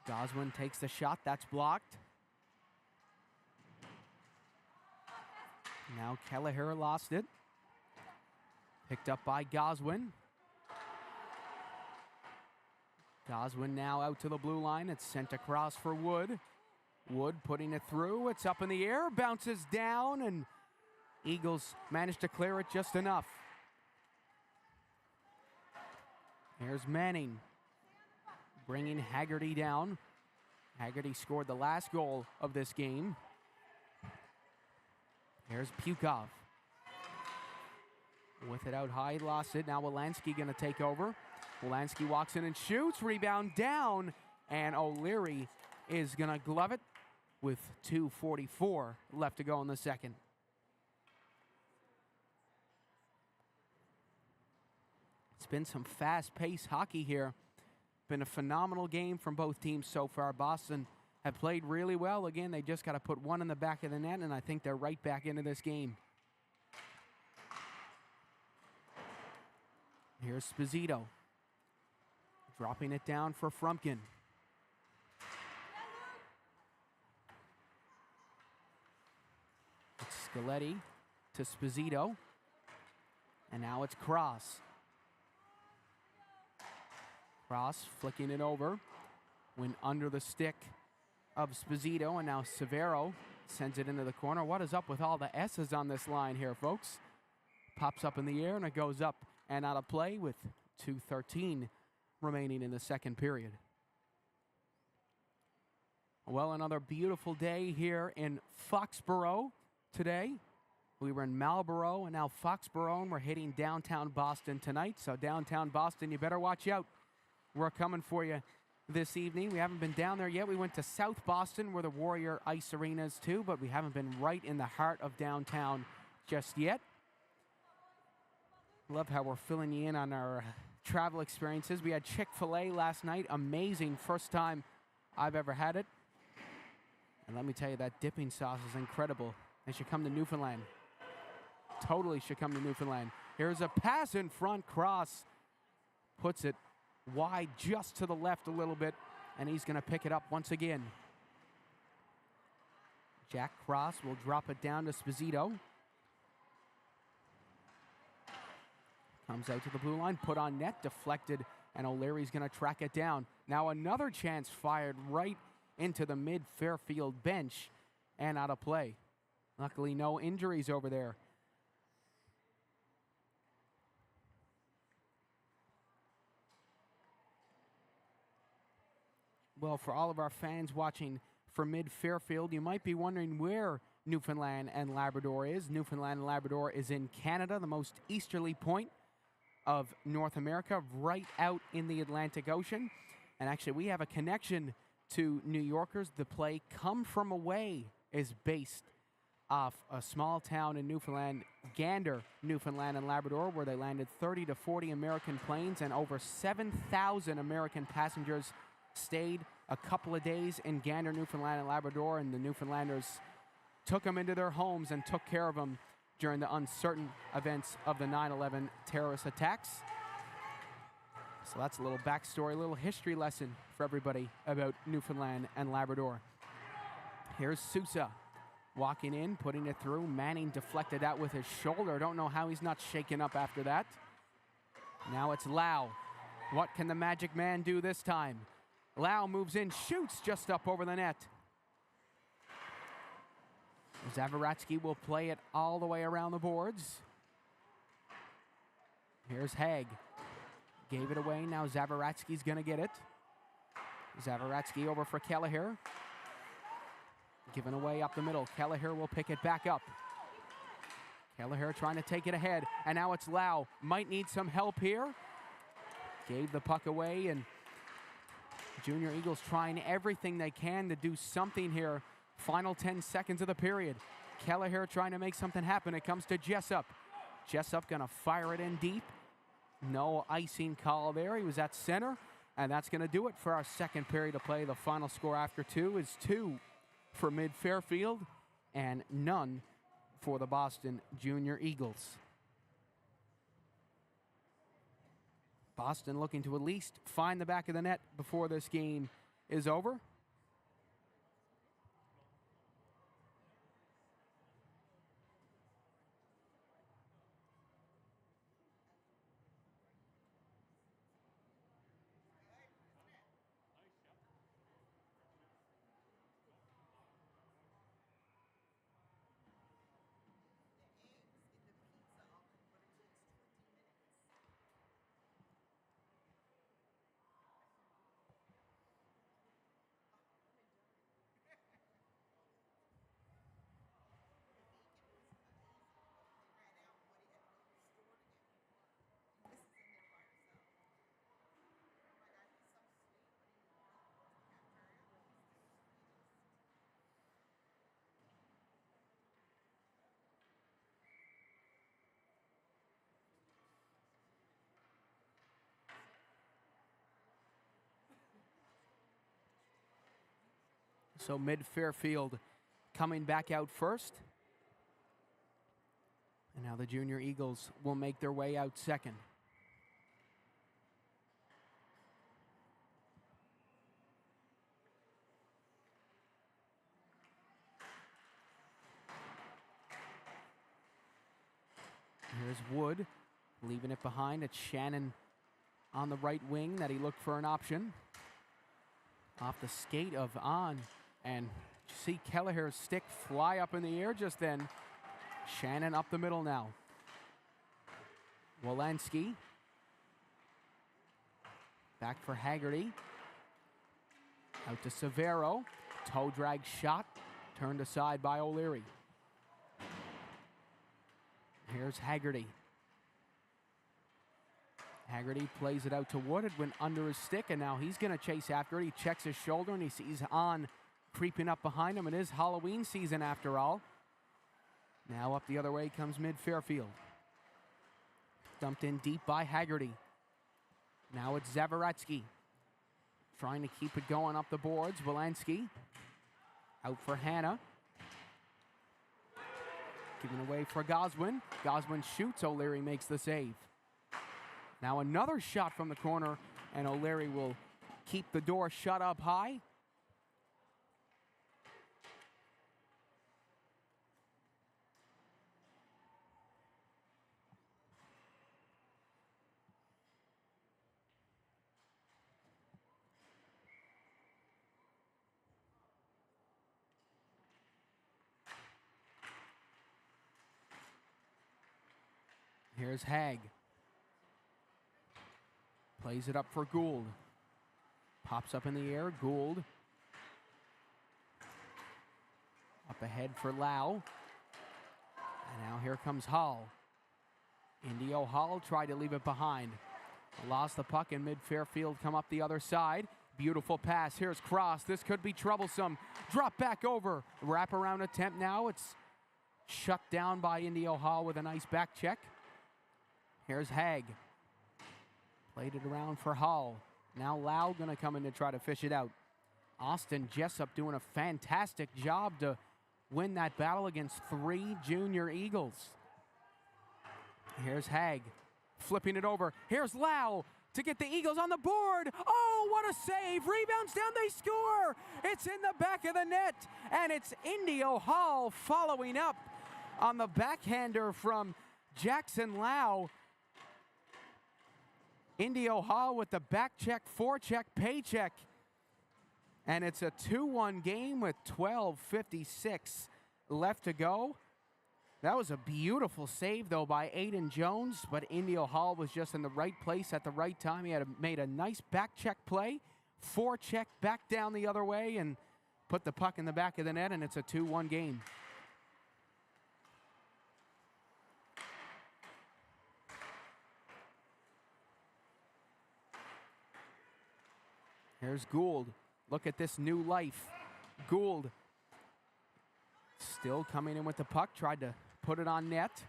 Goswin takes the shot, that's blocked. Now Kelleher lost it. Picked up by Goswin. Goswin now out to the blue line. It's sent across for Wood. Wood putting it through. It's up in the air, bounces down, and Eagles managed to clear it just enough. Here's Manning bringing Haggerty down. Haggerty scored the last goal of this game. Here's Pukov. With it out high, lost it. Now Wolanski going to take over. Wolanski walks in and shoots. Rebound down. And O'Leary is going to glove it with 2:44 left to go in the second. It's been some fast-paced hockey here. Been a phenomenal game from both teams so far. Boston have played really well. Again, they just got to put one in the back of the net, and I think they're right back into this game. Here's Sposito. Dropping it down for Frumpkin. It's Scaletti to Sposito. And now it's Cross. Cross flicking it over. Went under the stick of Sposito, and now Severo sends it into the corner. What is up with all the S's on this line here, folks? Pops up in the air, and it goes up and out of play with 2:13 remaining in the second period. Well, another beautiful day here in Foxborough today. We were in Marlborough and now Foxborough, and we're hitting downtown Boston tonight. So downtown Boston, you better watch out. We're coming for you this evening. We haven't been down there yet. We went to South Boston where the Warrior Ice Arena is too, but we haven't been right in the heart of downtown just yet. Love how we're filling you in on our travel experiences. We had Chick-fil-A last night. Amazing. First time I've ever had it. And let me tell you, that dipping sauce is incredible. They should come to Newfoundland. Totally should come to Newfoundland. Here's a pass in front. Cross puts it wide just to the left a little bit, and he's going to pick it up once again. Jack Cross will drop it down to Sposito. Comes out to the blue line, put on net, deflected, and O'Leary's going to track it down. Now another chance fired right into the mid-Fairfield bench and out of play. Luckily, no injuries over there. Well, for all of our fans watching from mid-Fairfield, you might be wondering where Newfoundland and Labrador is. Newfoundland and Labrador is in Canada, the most easterly point of North America, right out in the Atlantic Ocean. And actually, we have a connection to New Yorkers. The play Come From Away is based off a small town in Newfoundland, Gander, Newfoundland and Labrador, where they landed 30 to 40 American planes, and over 7,000 American passengers stayed a couple of days in Gander, Newfoundland and Labrador, and the Newfoundlanders took them into their homes and took care of them during the uncertain events of the 9/11 terrorist attacks. So that's a little backstory, a little history lesson for everybody about Newfoundland and Labrador. Here's Sousa walking in, putting it through. Manning deflected out with his shoulder. Don't know how he's not shaken up after that. Now it's Lau. What can the Magic Man do this time? Lau moves in, shoots just up over the net. Zavaratsky will play it all the way around the boards. Here's Haig. Gave it away. Now Zavaratsky's going to get it. Zavaratsky over for Kelleher. Given away up the middle. Kelleher will pick it back up. Kelleher trying to take it ahead. And now it's Lau. Might need some help here. Gave the puck away, and Junior Eagles trying everything they can to do something here. Final 10 seconds of the period. Kelleher trying to make something happen. It comes to Jessup. Jessup going to fire it in deep. No icing call there. He was at center. And that's going to do it for our second period of play. The final score after 2 is 2 for Mid-Fairfield and none for the Boston Junior Eagles. Boston looking to at least find the back of the net before this game is over. So mid-Fairfield coming back out first. And now the Junior Eagles will make their way out second. Here's Wood, leaving it behind. It's Shannon on the right wing that he looked for an option. Off the skate of On, and you see Kelleher's stick fly up in the air just then. Shannon up the middle now. Walensky. Back for Haggerty. Out to Severo. Toe drag shot. Turned aside by O'Leary. Here's Haggerty. Haggerty plays it out to Wood. It went under his stick, and now he's going to chase after it. He checks his shoulder, and he sees On creeping up behind him. It is Halloween season after all. Now up the other way comes mid-Fairfield. Dumped in deep by Haggerty. Now it's Zavaretsky. Trying to keep it going up the boards. Walensky. Out for Hanna. Giving away for Goswin. Goswin shoots. O'Leary makes the save. Now another shot from the corner, and O'Leary will keep the door shut up high. Here's Hag. Plays it up for Gould. Pops up in the air. Gould. Up ahead for Lau. And now here comes Hall. Indio Hall tried to leave it behind. Lost the puck in mid-Fairfield. Come up the other side. Beautiful pass. Here's Cross. This could be troublesome. Drop back over. Wraparound attempt now. It's shut down by Indio Hall with a nice back check. Here's Hag. Played it around for Hall. Now Lau going to come in to try to fish it out. Austin Jessup doing a fantastic job to win that battle against 3 Junior Eagles. Here's Hag. Flipping it over. Here's Lau to get the Eagles on the board. Oh, what a save. Rebounds down. They score. It's in the back of the net. And it's Indio Hall following up on the backhander from Jackson Lau. Indio Hall with the back check, forecheck, paycheck. And it's a 2-1 game with 12:56 left to go. That was a beautiful save, though, by Aiden Jones, but Indio Hall was just in the right place at the right time. He had made a nice back check play, forecheck back down the other way, and put the puck in the back of the net, and it's a 2-1 game. Here's Gould. Look at this new life. Gould still coming in with the puck. Tried to put it on net.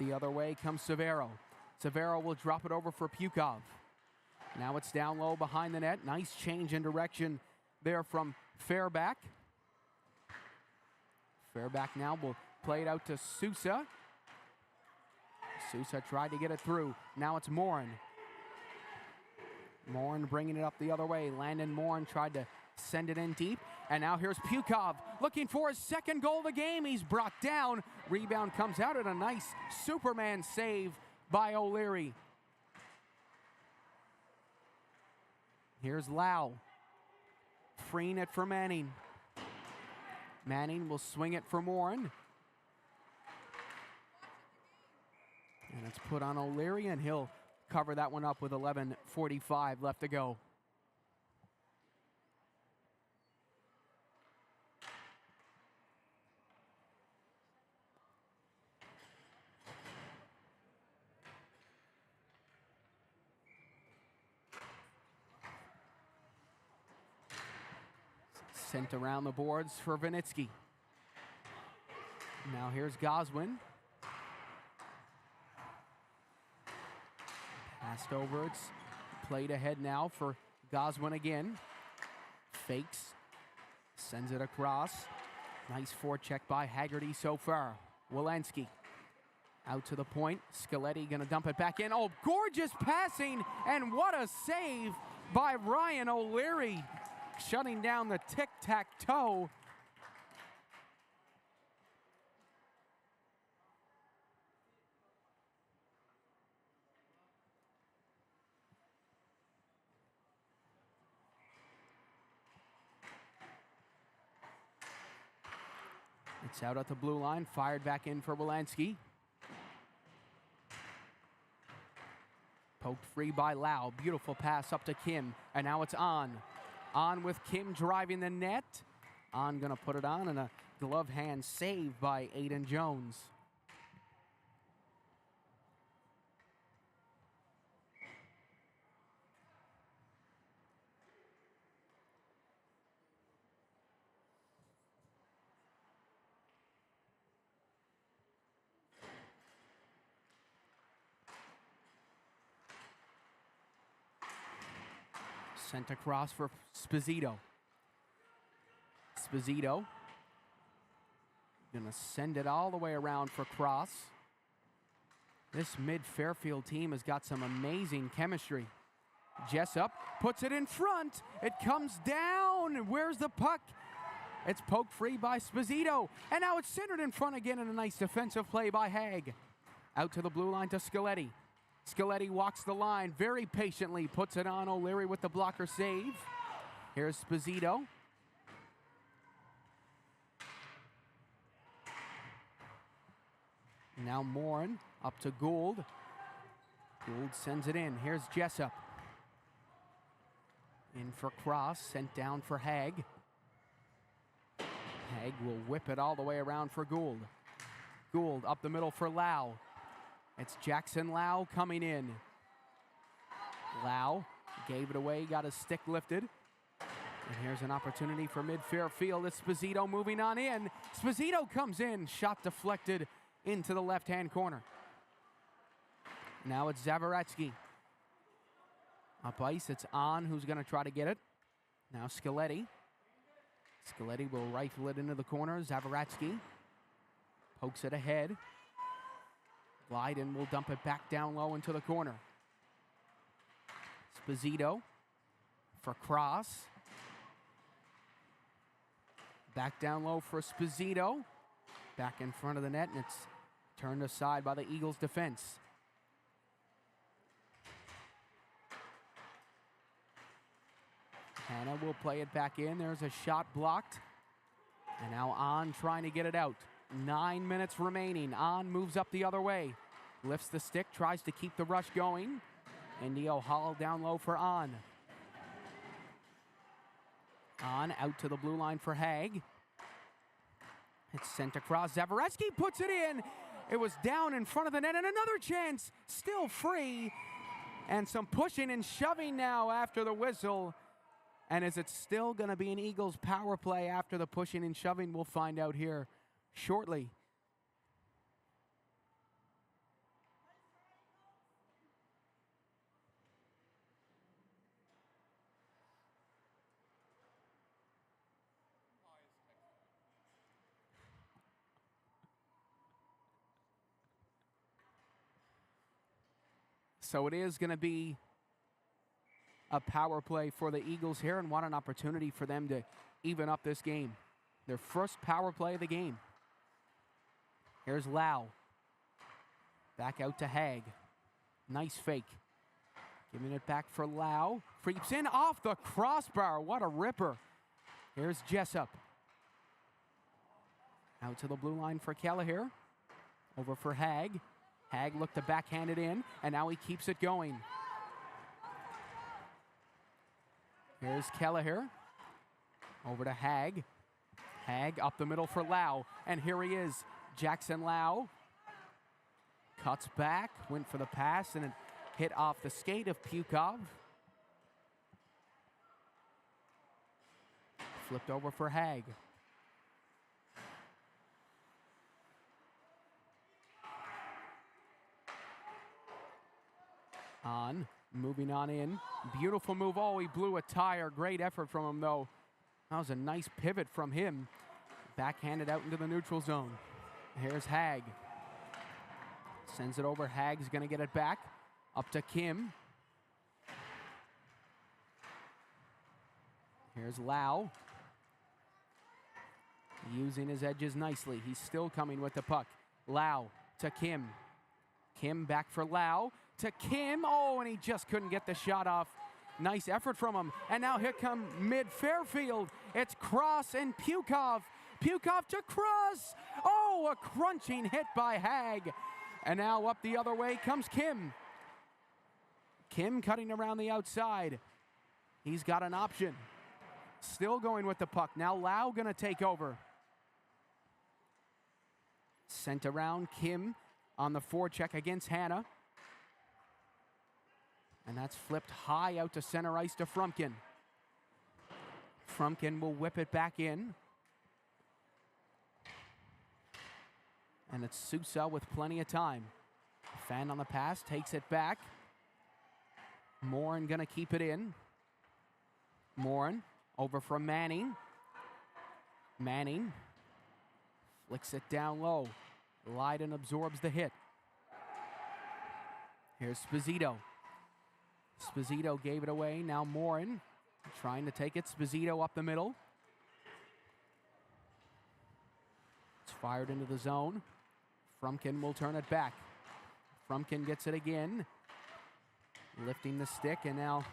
The other way comes Severo. Severo will drop it over for Pukov. Now it's down low behind the net. Nice change in direction there from Fairback. Fairback now will play it out to Sousa. Sousa tried to get it through. Now it's Morin. Morin bringing it up the other way. Landon Morin tried to send it in deep. And now here's Pukov looking for his second goal of the game. He's brought down. Rebound comes out at a nice Superman save by O'Leary. Here's Lau. Freeing it for Manning. Manning will swing it for Morin. And it's put on O'Leary, and he'll cover that one up with 11:45 left to go. Sent around the boards for Vinitsky. Now here's Goswin. Passed over, it's Played ahead now for Goswin again. Fakes. Sends it across. Nice forecheck by Haggerty so far. Walensky out to the point. Scaletti going to dump it back in. Oh, gorgeous passing, and what a save by Ryan O'Leary, shutting down the tic-tac-toe. It's out at the blue line, fired back in for Walensky. Poked free by Lau. Beautiful pass up to Kim, and now it's on. On with Kim driving the net. On gonna put it on, and a glove hand save by Aiden Jones. Sent across for Sposito. Sposito gonna send it all the way around for Cross. This mid-Fairfield team has got some amazing chemistry. Jessup puts it in front. It comes down. Where's the puck? It's poked free by Sposito. And now it's centered in front again in a nice defensive play by Haig. Out to the blue line to Scaletti. Scaletti walks the line very patiently, puts it on. O'Leary with the blocker save. Here's Sposito. Now Morin up to Gould. Gould sends it in. Here's Jessup. In for Cross, sent down for Haig. Haig will whip it all the way around for Gould. Gould up the middle for Lau. It's Jackson Lau coming in. Lau gave it away, got his stick lifted. And here's an opportunity for mid-Fairfield. It's Sposito moving on in. Sposito comes in, shot deflected into the left-hand corner. Now it's Zavaretsky. Up ice, it's On who's going to try to get it. Now Scaletti. Scaletti will rifle it into the corner. Zavaretsky pokes it ahead. Glyden will dump it back down low into the corner. Sposito for Cross. Back down low for Sposito. Back in front of the net, and it's turned aside by the Eagles' defense. Hanna will play it back in. There's a shot blocked. And now On trying to get it out. 9 minutes remaining. On moves up the other way. Lifts the stick, tries to keep the rush going. Indio Hall down low for On. On out to the blue line for Haig. It's sent across. Zavaretsky puts it in. It was down in front of the net, and another chance. Still free. And some pushing and shoving now after the whistle. And is it still going to be an Eagles power play after the pushing and shoving? We'll find out here shortly. So it is going to be a power play for the Eagles here, and what an opportunity for them to even up this game. Their first power play of the game. Here's Lau. Back out to Haig. Nice fake. Giving it back for Lau. Creeps in off the crossbar. What a ripper. Here's Jessup. Out to the blue line for Kelleher. Over for Haig. Haig looked to backhand it in, and now he keeps it going. Here's Kelleher. Over to Haig. Haig up the middle for Lau, and here he is, Jackson Lau. Cuts back, went for the pass, and it hit off the skate of Pukov. Flipped over for Haig. On, Moving on in. Beautiful move. Oh, he blew a tire. Great effort from him, though. That was a nice pivot from him. Backhanded out into the neutral zone. Here's Hag. Sends it over. Hag's going to get it back. Up to Kim. Here's Lau. Using his edges nicely. He's still coming with the puck. Lau to Kim. Kim back for Lau. To Kim. Oh, and he just couldn't get the shot off. Nice effort from him. And now here come mid-Fairfield. It's Cross and Pukov. Pukov to Cross. Oh, a crunching hit by Hag. And now up the other way comes Kim. Kim cutting around the outside. He's got an option. Still going with the puck. Now Lau going to take over. Sent around. Kim on the forecheck against Hannah. And that's flipped high out to center ice to Frumkin. Frumkin will whip it back in. And it's Sousa with plenty of time. Fan on the pass, takes it back. Morin gonna keep it in. Morin over from Manning. Manning flicks it down low. Lydon absorbs the hit. Here's Sposito. Sposito gave it away. Now Morin trying to take it. Sposito up the middle. It's fired into the zone. Frumkin will turn it back. Frumkin gets it again. Lifting the stick, and now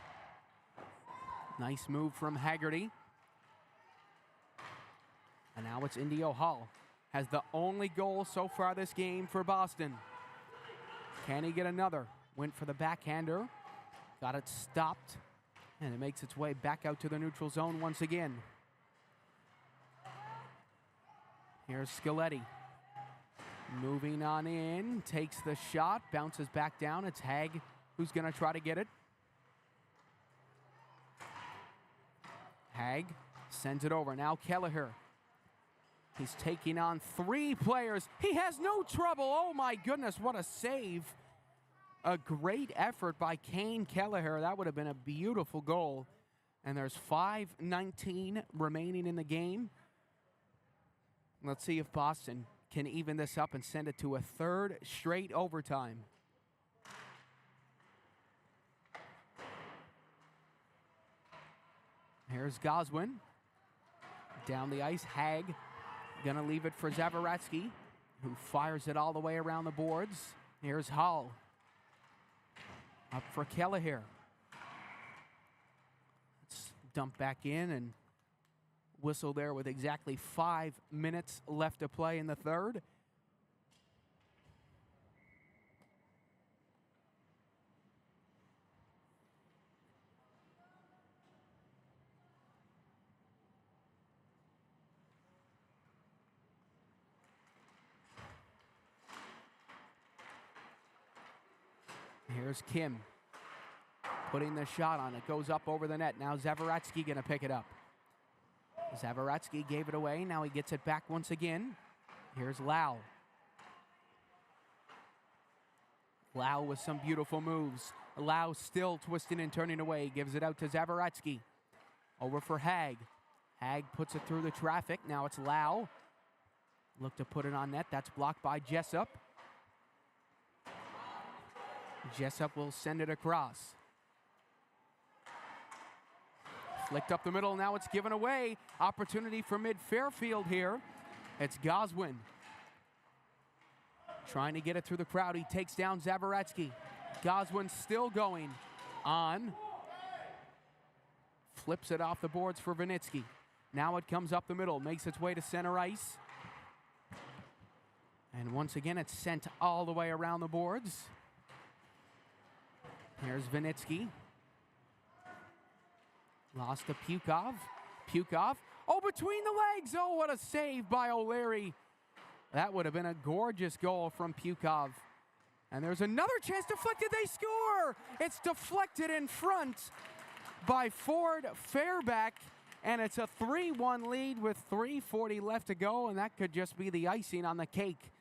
nice move from Haggerty. And now it's Indio Hall. Has the only goal so far this game for Boston. Can he get another? Went for the backhander. Got it stopped. And it makes its way back out to the neutral zone once again. Here's Scaletti. Moving on in. Takes the shot. Bounces back down. It's Hag who's going to try to get it. Hag sends it over. Now Kelleher. He's taking on 3 players. He has no trouble. Oh my goodness, what a save. A great effort by Kane Kelleher. That would have been a beautiful goal. And there's 5:19 remaining in the game. Let's see if Boston can even this up and send it to a 3rd straight overtime. Here's Goswin. Down the ice, Hag gonna leave it for Zavaratsky, who fires it all the way around the boards. Here's Hall. Up for Kelleher. Let's dump back in and whistle there with exactly 5 minutes left to play in the 3rd. Here's Kim putting the shot on. It goes up over the net. Now Zavaratsky going to pick it up. Zavaratsky gave it away. Now he gets it back once again. Here's Lau. Lau with some beautiful moves. Lau still twisting and turning away. Gives it out to Zavaratsky. Over for Hag. Hag puts it through the traffic. Now it's Lau. Look to put it on net. That's blocked by Jessup. Jessup will send it across. Flicked up the middle. Now it's given away. Opportunity for mid-Fairfield here. It's Goswin. Trying to get it through the crowd. He takes down Zavaratsky. Goswin still going on. Flips it off the boards for Vinitsky. Now it comes up the middle. Makes its way to center ice. And once again, it's sent all the way around the boards. Here's Vinitsky. Lost to Pukov. Pukov. Oh, between the legs. Oh, what a save by O'Leary. That would have been a gorgeous goal from Pukov. And there's another chance deflected. They score. It's deflected in front by Ford Fairback. And it's a 3-1 lead with 3:40 left to go. And that could just be the icing on the cake.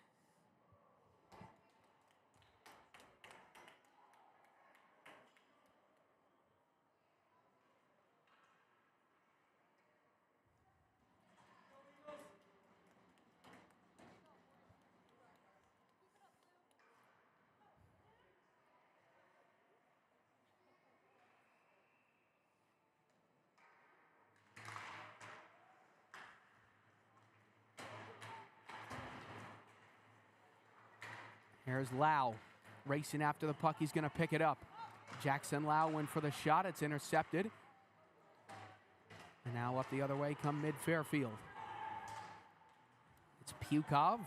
Here's Lau racing after the puck. He's going to pick it up. Jackson Lau went for the shot. It's intercepted. And now up the other way come mid-Fairfield. It's Pukov.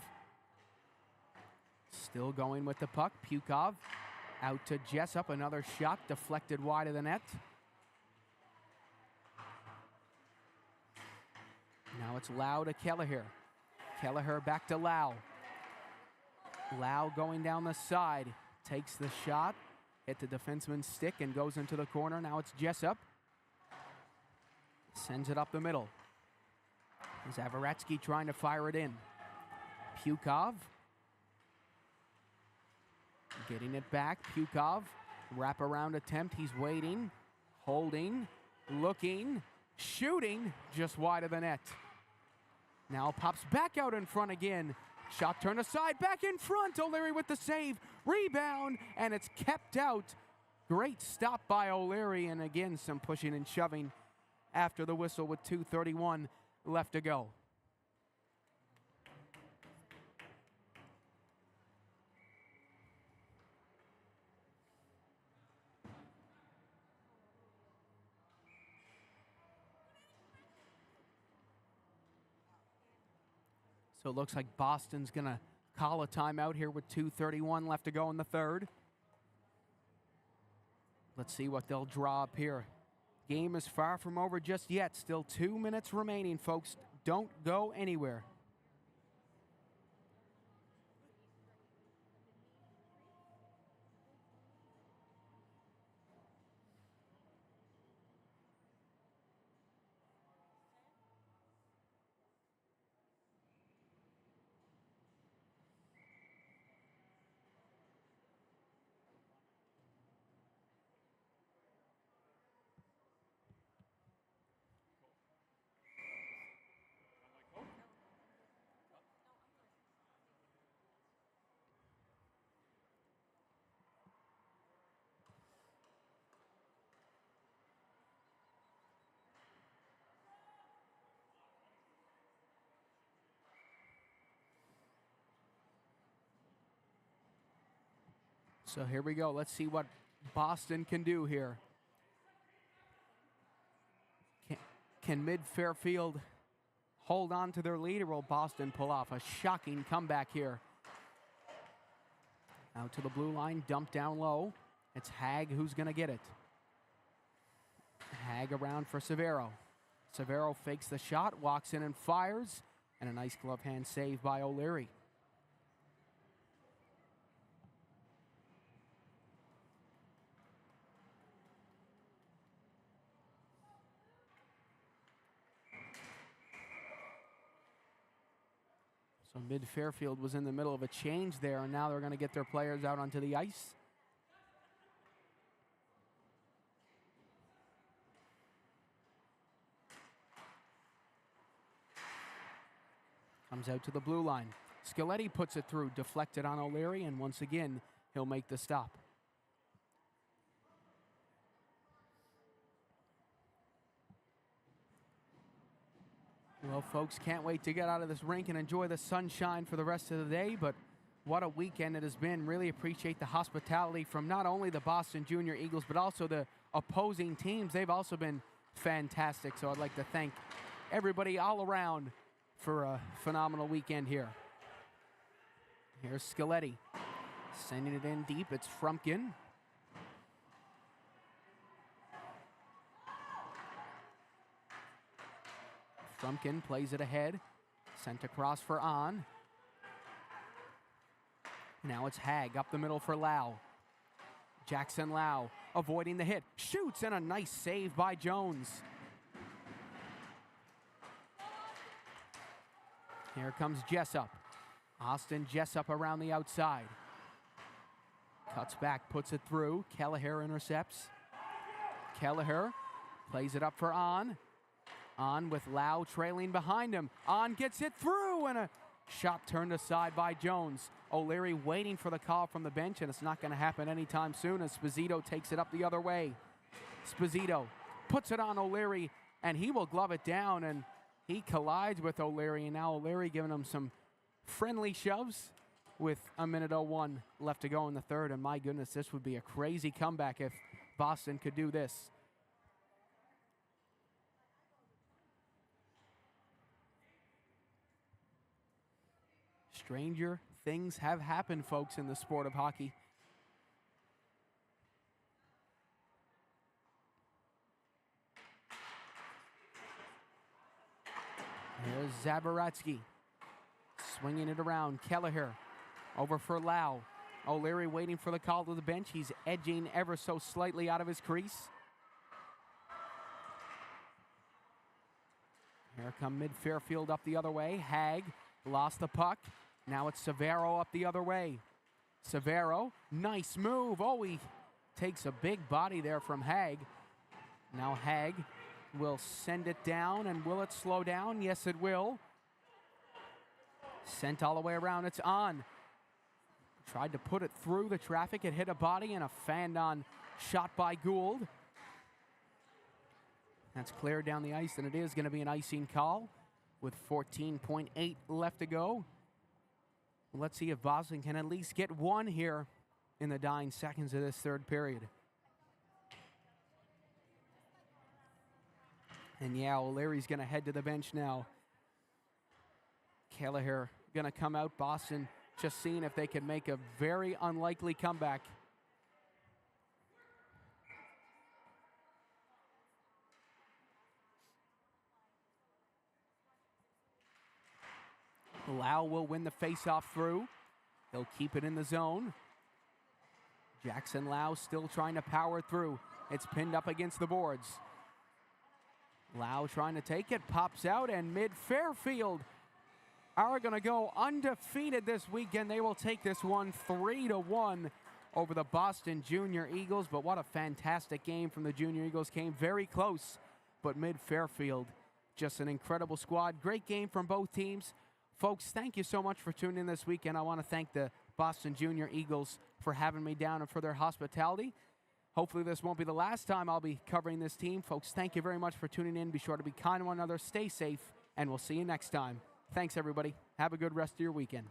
Still going with the puck. Pukov out to Jessup. Another shot deflected wide of the net. Now it's Lau to Kelleher. Kelleher back to Lau. Lau going down the side. Takes the shot. Hit the defenseman's stick and goes into the corner. Now it's Jessup. Sends it up the middle. Zavaretsky trying to fire it in. Pukov. Getting it back. Pukov. Wraparound attempt. He's waiting. Holding. Looking. Shooting. Just wide of the net. Now pops back out in front again. Shot turned aside. Back in front. O'Leary with the save. Rebound. And it's kept out. Great stop by O'Leary. And again, some pushing and shoving after the whistle with 2:31 left to go. So it looks like Boston's going to call a timeout here with 2:31 left to go in the third. Let's see what they'll draw up here. Game is far from over just yet. Still 2 minutes remaining, folks. Don't go anywhere. So here we go. Let's see what Boston can do here. Can mid-Fairfield hold on to their lead, or will Boston pull off a shocking comeback here? Out to the blue line, dumped down low. It's Hag who's going to get it. Hag around for Severo. Severo fakes the shot, walks in and fires, and a nice glove hand save by O'Leary. So mid-Fairfield was in the middle of a change there, and now they're going to get their players out onto the ice. Comes out to the blue line. Scaletti puts it through, deflected on O'Leary, and once again, he'll make the stop. Well, folks, can't wait to get out of this rink and enjoy the sunshine for the rest of the day, but what a weekend it has been. Really appreciate the hospitality from not only the Boston Junior Eagles, but also the opposing teams. They've also been fantastic, so I'd like to thank everybody all around for a phenomenal weekend here. Here's Scaletti, sending it in deep. It's Frumpkin. Frumpkin plays it ahead. Sent across for On. Now it's Hag up the middle for Lau. Jackson Lau avoiding the hit. Shoots, and a nice save by Jones. Here comes Jessup. Austin Jessup around the outside. Cuts back, puts it through. Kelleher intercepts. Kelleher plays it up for On. On with Lau trailing behind him. On gets it through, and a shot turned aside by Jones. O'Leary waiting for the call from the bench, and it's not going to happen anytime soon as Sposito takes it up the other way. Sposito puts it on O'Leary, and he will glove it down, and he collides with O'Leary, and now O'Leary giving him some friendly shoves. with 1:01 left to go in the third. And my goodness, this would be a crazy comeback if Boston could do this. Stranger things have happened, folks, in the sport of hockey. Here's Zabaratsky swinging it around. Kelleher over for Lau. O'Leary waiting for the call to the bench. He's edging ever so slightly out of his crease. Here come mid-Fairfield up the other way. Hag lost the puck. Now it's Severo up the other way. Severo, nice move. Oh, he takes a big body there from Hag. Now Hag will send it down, and will it slow down? Yes, it will. Sent all the way around. It's on. Tried to put it through the traffic. It hit a body and a fan-on shot by Gould. That's cleared down the ice, and it is going to be an icing call with 14.8 left to go. Let's see if Boston can at least get one here in the dying seconds of this third period. And yeah, O'Leary's going to head to the bench now. Kelleher going to come out. Boston just seeing if they can make a very unlikely comeback. Lau will win the faceoff through. He'll keep it in the zone. Jackson Lau still trying to power through. It's pinned up against the boards. Lau trying to take it, pops out, and mid-Fairfield are going to go undefeated this weekend. They will take this one 3-1 over the Boston Junior Eagles. But what a fantastic game from the Junior Eagles. Came very close, but mid-Fairfield, just an incredible squad. Great game from both teams. Folks, thank you so much for tuning in this weekend. I want to thank the Boston Junior Eagles for having me down and for their hospitality. Hopefully this won't be the last time I'll be covering this team. Folks, thank you very much for tuning in. Be sure to be kind to one another, stay safe, and we'll see you next time. Thanks, everybody. Have a good rest of your weekend.